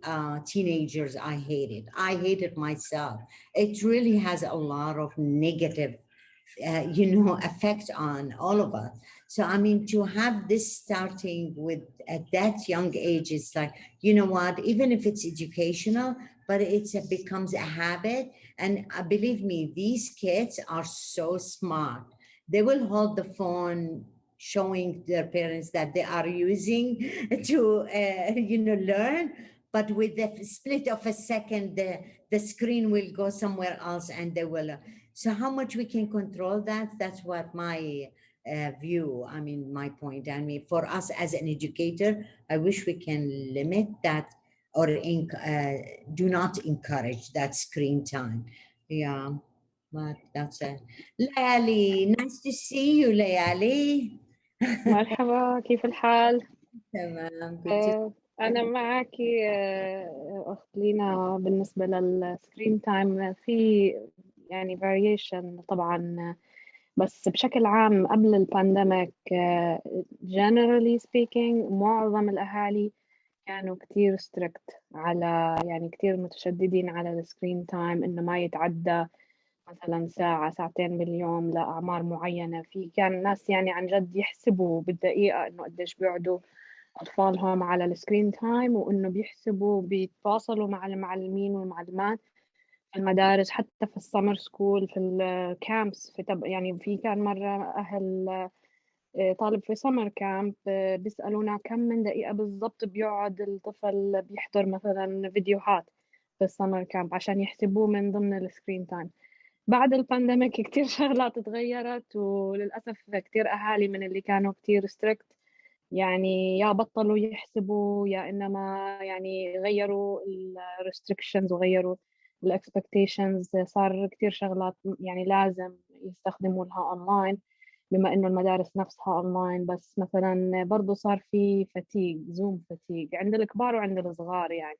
teenagers, I hate it myself. It really has a lot of negative effect on all of us. So I mean, to have this starting with at that young age, it's like, what, even if it's educational, but it becomes a habit. And believe me, these kids are so smart. They will hold the phone showing their parents that they are using to learn, but with the split of a second, the screen will go somewhere else and they will So how much we can control that, that's what my view, I mean, my point. I mean, for us as an educator, I wish we can limit that or do not encourage that screen time. Yeah, but that's it. Layali, nice to see you, Layali. مرحبا، كيف الحال؟ تمام. good to أنا معك أخت لينا. بالنسبة للسكرين تايم في يعني variation طبعا، بس بشكل عام قبل البانديميك generally speaking معظم الأهالي كانوا كتير strict على، يعني كتير متشددين على السكرين تايم، إنه ما يتعدى مثلا ساعة ساعتين باليوم لأعمار معينة. في كان ناس يعني عن جد يحسبوا بالدقيقة إنه قديش بيقعدوا أطفالهم على السكرين تايم، وإنه بيحسبوا بيتواصلوا مع المعلمين والمعلمات في المدارس، حتى في السمر سكول، في الكامبس، يعني في كان مرة أهل طالب في سمر كامب بيسألونا كم من دقيقة بالضبط بيقعد الطفل بيحضر مثلا فيديوهات في السمر كامب عشان يحسبوه من ضمن السكرين تايم. بعد البانديميك كتير شغلات تغيرت، وللأسف كتير أهالي من اللي كانوا كتير ستريكت يعني يا بطلوا يحسبوا، يا إنما يعني غيروا الريستريكشنز وغيروا الاكسبكتيشنز. صار كتير شغلات يعني لازم يستخدموا لها أونلاين بما إنه المدارس نفسها أونلاين. بس مثلا برضو صار في فتيق، زوم فتيق عند الكبار وعند الصغار يعني.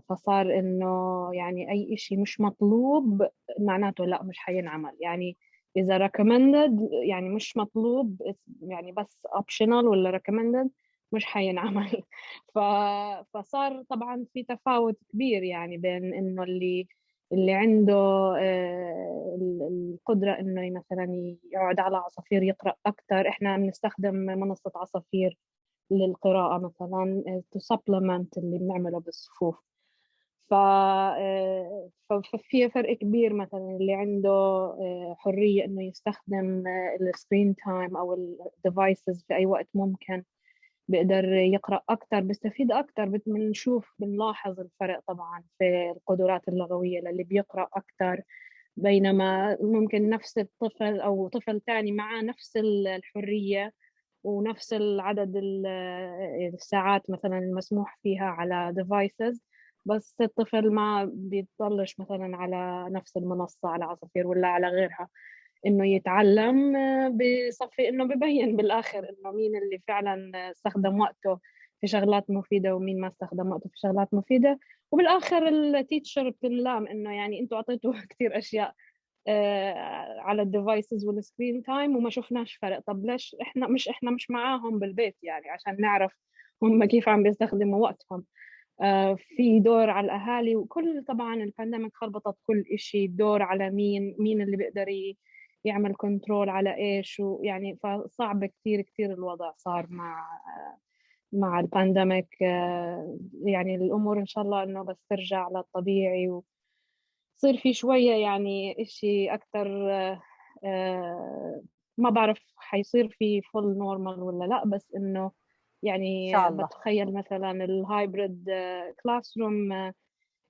فصار إنه يعني أي إشي مش مطلوب معناته لا مش حينعمل. يعني إذا recommended يعني مش مطلوب، يعني بس optional ولا recommended مش حينعمل. فصار طبعا في تفاوت كبير يعني بين إنه اللي عنده القدرة إنه مثلا يقعد على عصافير يقرأ أكتر. إحنا بنستخدم منصة عصافير للقراءة مثلا to supplement اللي بنعمله بالصفوف. ففي فرق كبير مثلا اللي عنده حرية إنه يستخدم السكرين تايم أو الديفايسز في أي وقت ممكن، بيقدر يقرأ أكتر، بيستفيد أكتر. بنلاحظ الفرق طبعا في القدرات اللغوية للي بيقرأ أكتر، بينما ممكن نفس الطفل أو طفل تاني معاه نفس الحرية ونفس العدد الساعات مثلا المسموح فيها على devices، بس الطفل ما بيطلش مثلا على نفس المنصة على عصافير ولا على غيرها إنه يتعلم. بصفي إنه ببين بالآخر إنه مين اللي فعلا استخدم وقته في شغلات مفيدة ومين ما استخدم وقته في شغلات مفيدة. وبالآخر التيتشر بتنلام إنه يعني أنتوا أعطيتوا كتير أشياء على الديفايسز والسكرين تايم وما شفناش فرق. طب ليش احنا مش معاهم بالبيت يعني عشان نعرف هم كيف عم بيستخدموا وقتهم؟ في دور على الأهالي، وكل طبعا البانديميك خربطت كل إشي. دور على مين اللي بيقدر يعمل كنترول على إيش، ويعني فصعب كتير كتير الوضع صار مع البانديميك. يعني الأمور إن شاء الله إنه بس ترجع للطبيعي ويصير في شوية يعني إشي أكتر. ما بعرف حيصير في فول نورمال ولا لا، بس إنه إن يعني شاء الله. بتخيل مثلا الهايبريد كلاس روم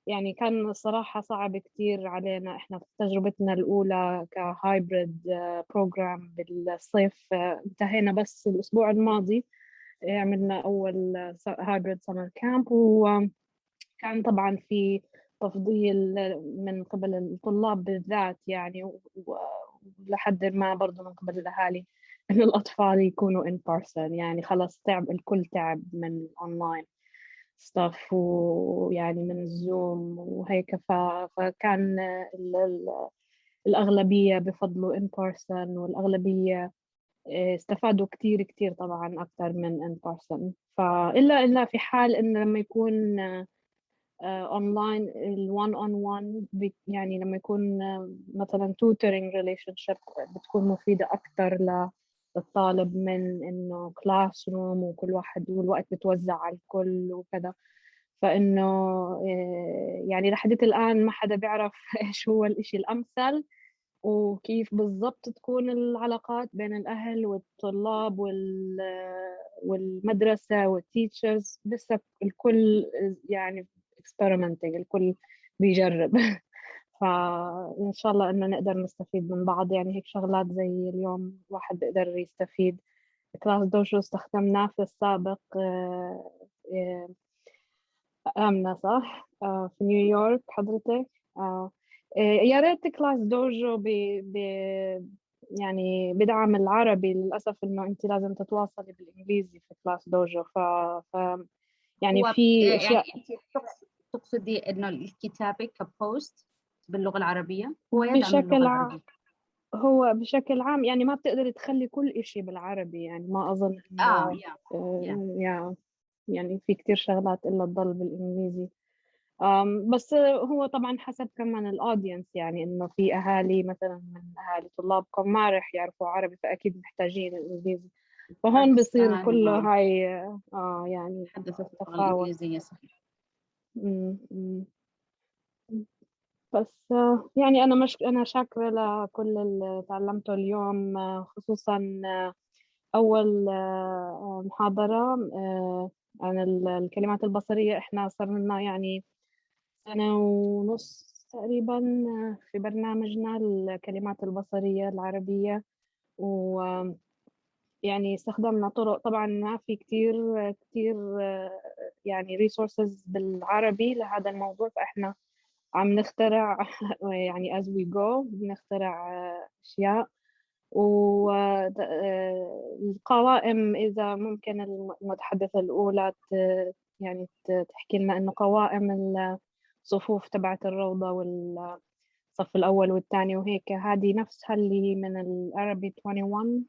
يعني كان الصراحة صعب كتير علينا. إحنا في تجربتنا الأولى كهايبريد بروجرام بالصيف انتهينا بس الأسبوع الماضي. عملنا أول هايبريد سمر كامب، وكان طبعا في تفضيل من قبل الطلاب بالذات يعني، ولحد ما برضو من قبل الأهالي إنه الأطفال يكونوا in person. يعني خلاص تعب الكل، تعب من أونلاين ستاف ويعني من الزوم وهيك. فكان الأغلبية بفضلوا in person، والأغلبية استفادوا كتير كتير طبعا أكثر من in person. إلا في حال إنه لما يكون اونلاين الوان اون وان، يعني لما يكون مثلا tutoring relationship بتكون مفيدة أكثر للطالب من إنه كلاس روم وكل واحد والوقت بتوزع على الكل وكذا. فإنه يعني لحد الآن ما حدا بيعرف إيش هو الإشي الأمثل وكيف بالضبط تكون العلاقات بين الأهل والطلاب والمدرسة والتيتشرز. لسه الكل يعني experimenting، الكل بيجرب. فإن شاء الله إنه نقدر نستفيد من بعض، يعني هيك شغلات زي اليوم واحد بيقدر يستفيد. كلاس دوجو استخدمناه في السابق آمنة صح؟ في نيويورك حضرتك؟ يا ريت كلاس دوجو يعني بدعم العربي. للأسف إنه أنت لازم تتواصلي بالإنجليزي في كلاس دوجو. يعني هو في يعني أشياء. أنت تقصدي إنه الكتابة كبوست باللغة العربية هو يدعم اللغة العربية. هو بشكل عام يعني ما بتقدري تخلي كل إشي بالعربي، يعني ما أظن إنه يعني في كتير شغلات إلا تضل بالإنجليزي. بس هو طبعا حسب كمان الأودينس، يعني إنه في أهالي مثلا من أهالي طلابكم ما رح يعرفوا عربي فأكيد محتاجين الإنجليزي، فهون بصير كله هاي يعني تحدث اللغة تفاوت. الإنجليزية صحيح. بس يعني أنا شاكرة لكل اللي تعلمته اليوم، خصوصا أول محاضرة عن الكلمات البصرية. إحنا صار لنا يعني 1.5 سنة تقريبا في برنامجنا الكلمات البصرية العربية، ويعني استخدمنا طرق. طبعا ما في كتير يعني resources بالعربي لهذا الموضوع، فإحنا عم نخترع يعني as we go بنخترع أشياء. والقوائم إذا ممكن المتحدثة الأولى يعني تحكي لنا إنه قوائم الصفوف تبعت الروضة والصف الأول والثاني وهيك، هذه نفسها اللي من العربي 21.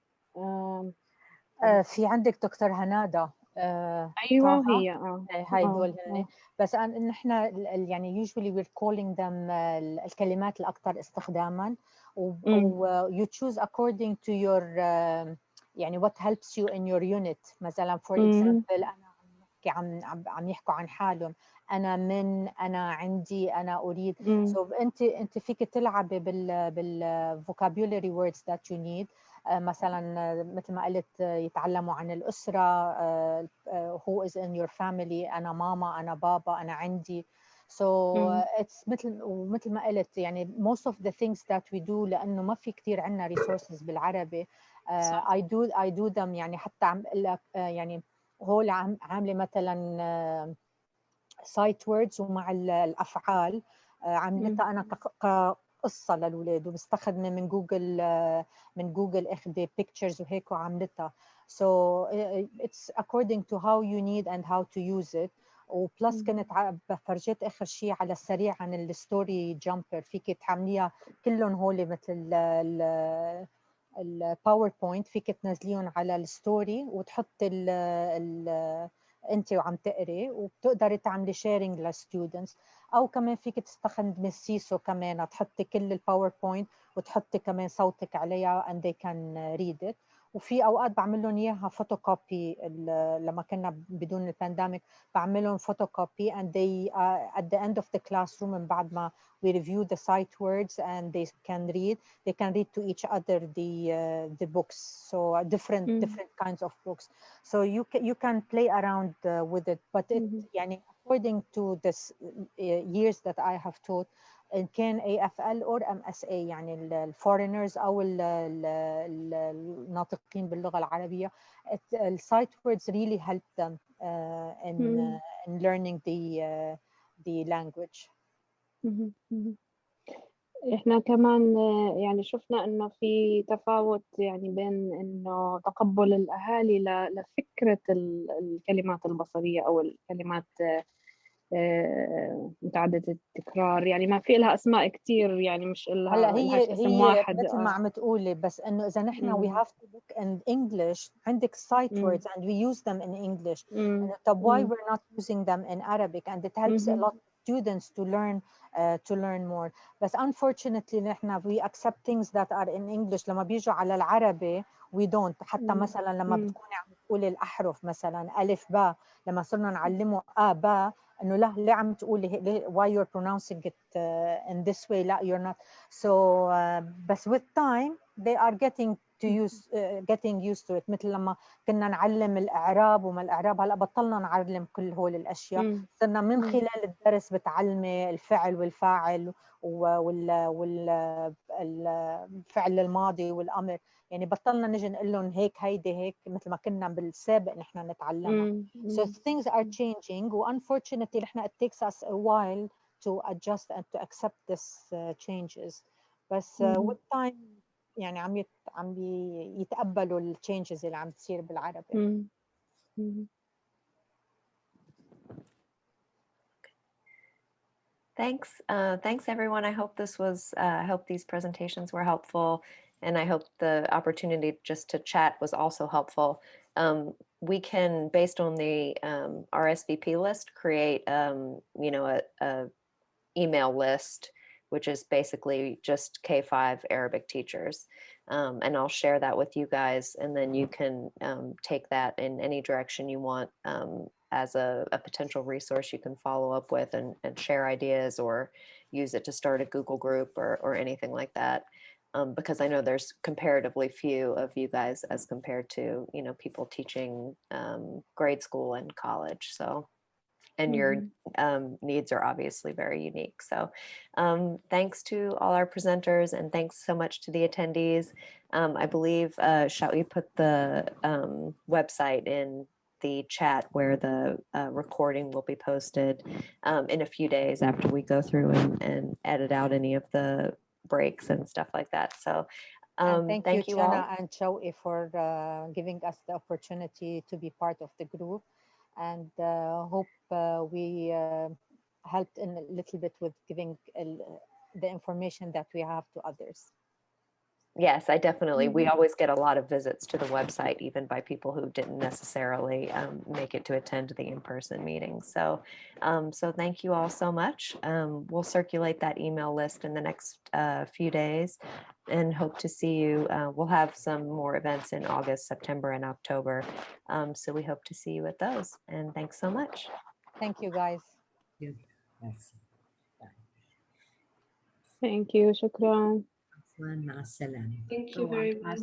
في عندك دكتور هنادا أيوة طه. هي هاي دول هن. بس نحن يعني usually we're calling them الكلمات الأكثر استخداما، و you choose according to your يعني what helps you in your unit. مثلا for example عم يحكوا عن حالهم، أنا عندي، أنا أريد. so أنت فيك تلعبي بال vocabulary words that you need. مثلا مثل ما قلت يتعلموا عن الأسرة، who is in your family، أنا ماما، أنا بابا، أنا عندي. so it's مثل ما قلت يعني most of the things that we do، لأنه ما في كتير عنا resources بالعربي. I do them. يعني حتى عم لك يعني هول عاملة مثلا sight words ومع الأفعال عملتها أنا قصة للولاد، وبستخدمها من جوجل اخذ pictures وهيك وعملتها. so it's according to how you need and how to use it. وبلس كنت فرجيت اخر شيء على السريع عن الستوري جامبر، فيك تعمليها كلهم هول مثل الباوربوينت، فيك تنزليهم على الستوري وتحط انت وعم تقري، وبتقدري تعملي شيرنج للستودنتس. او كمان فيك تستخدمي السيسو كمان، تحطي كل الباوربوينت وتحطي كمان صوتك عليها and they can read it. وفي اوقات بعمل لهم اياها فوتوكوبي. لما كنا بدون البانديميك بعمل لهم فوتوكوبي and they at the end of the classroom من بعد ما we review the sight words and they can read to each other the books. So different kinds of books. So you can play around with it, but it يعني according to this years that I have taught إن كان AFL or MSA يعني الفورينرز أو الناطقين باللغة العربية. الsight words really help them in learning the language. إحنا كمان يعني شفنا إنه في تفاوت يعني بين إنه تقبل الأهالي لفكرة الكلمات البصرية أو الكلمات متعددة التكرار، يعني ما في لها أسماء كتير، يعني مش هلا لهاش اسم واحد. مثل ما عم تقولي، بس إنه إذا نحن we have to look in English. عندك sight words and we use them in English. طب why we're not using them in Arabic? And it helps a lot of students to learn more. بس unfortunately نحن we accept things that are in English. لما بيجوا على العربي we don't. حتى مثلا لما بتكوني عم تقولي الأحرف مثلا ألف باء، لما صرنا نعلمه باء إنه لا ليه عم تقولي why you're pronouncing it in this way. لا you're not. So بس with time they are getting to use getting used to it. مثل لما كنا نعلم الإعراب وما الإعراب، هلا بطلنا نعلم كل هول الأشياء، صرنا من خلال الدرس بتعلمي الفعل والفاعل والفعل الماضي والأمر. يعني بطلنا نجي نقول لهم هيك هيدي هيك مثل ما كنا بالسابق نحن نتعلمها. So things are changing, unfortunately نحن it takes us a while to adjust and to accept this changes. بس with time يعني عم يتقبلوا التشينجز اللي عم تصير بالعربي. Thanks. Thanks everyone. I hope this was, I hope these presentations were helpful, and I hope the opportunity just to chat was also helpful. We can, based on the RSVP list, create, you know, a email list, which is basically just K5 Arabic teachers. And I'll share that with you guys, and then you can take that in any direction you want as a potential resource you can follow up with and share ideas, or use it to start a Google group or anything like that. Because I know there's comparatively few of you guys as compared to, you know, people teaching grade school and college. So, and your needs are obviously very unique. So thanks to all our presenters, and thanks so much to the attendees. I believe Shawi put the website in the chat where the recording will be posted in a few days after we go through and edit out any of the breaks and stuff like that. So thank you, all. Jana and Shawi, for giving us the opportunity to be part of the group, and hope we helped in a little bit with giving the information that we have to others. Yes, I definitely, we always get a lot of visits to the website, even by people who didn't necessarily make it to attend the in-person meetings. So, so thank you all so much. We'll circulate that email list in the next few days, and hope to see you. We'll have some more events in August, September, and October. So we hope to see you at those. And thanks so much. Thank you, guys. Thank you. شكرا. مع السلامة. Thank you very much.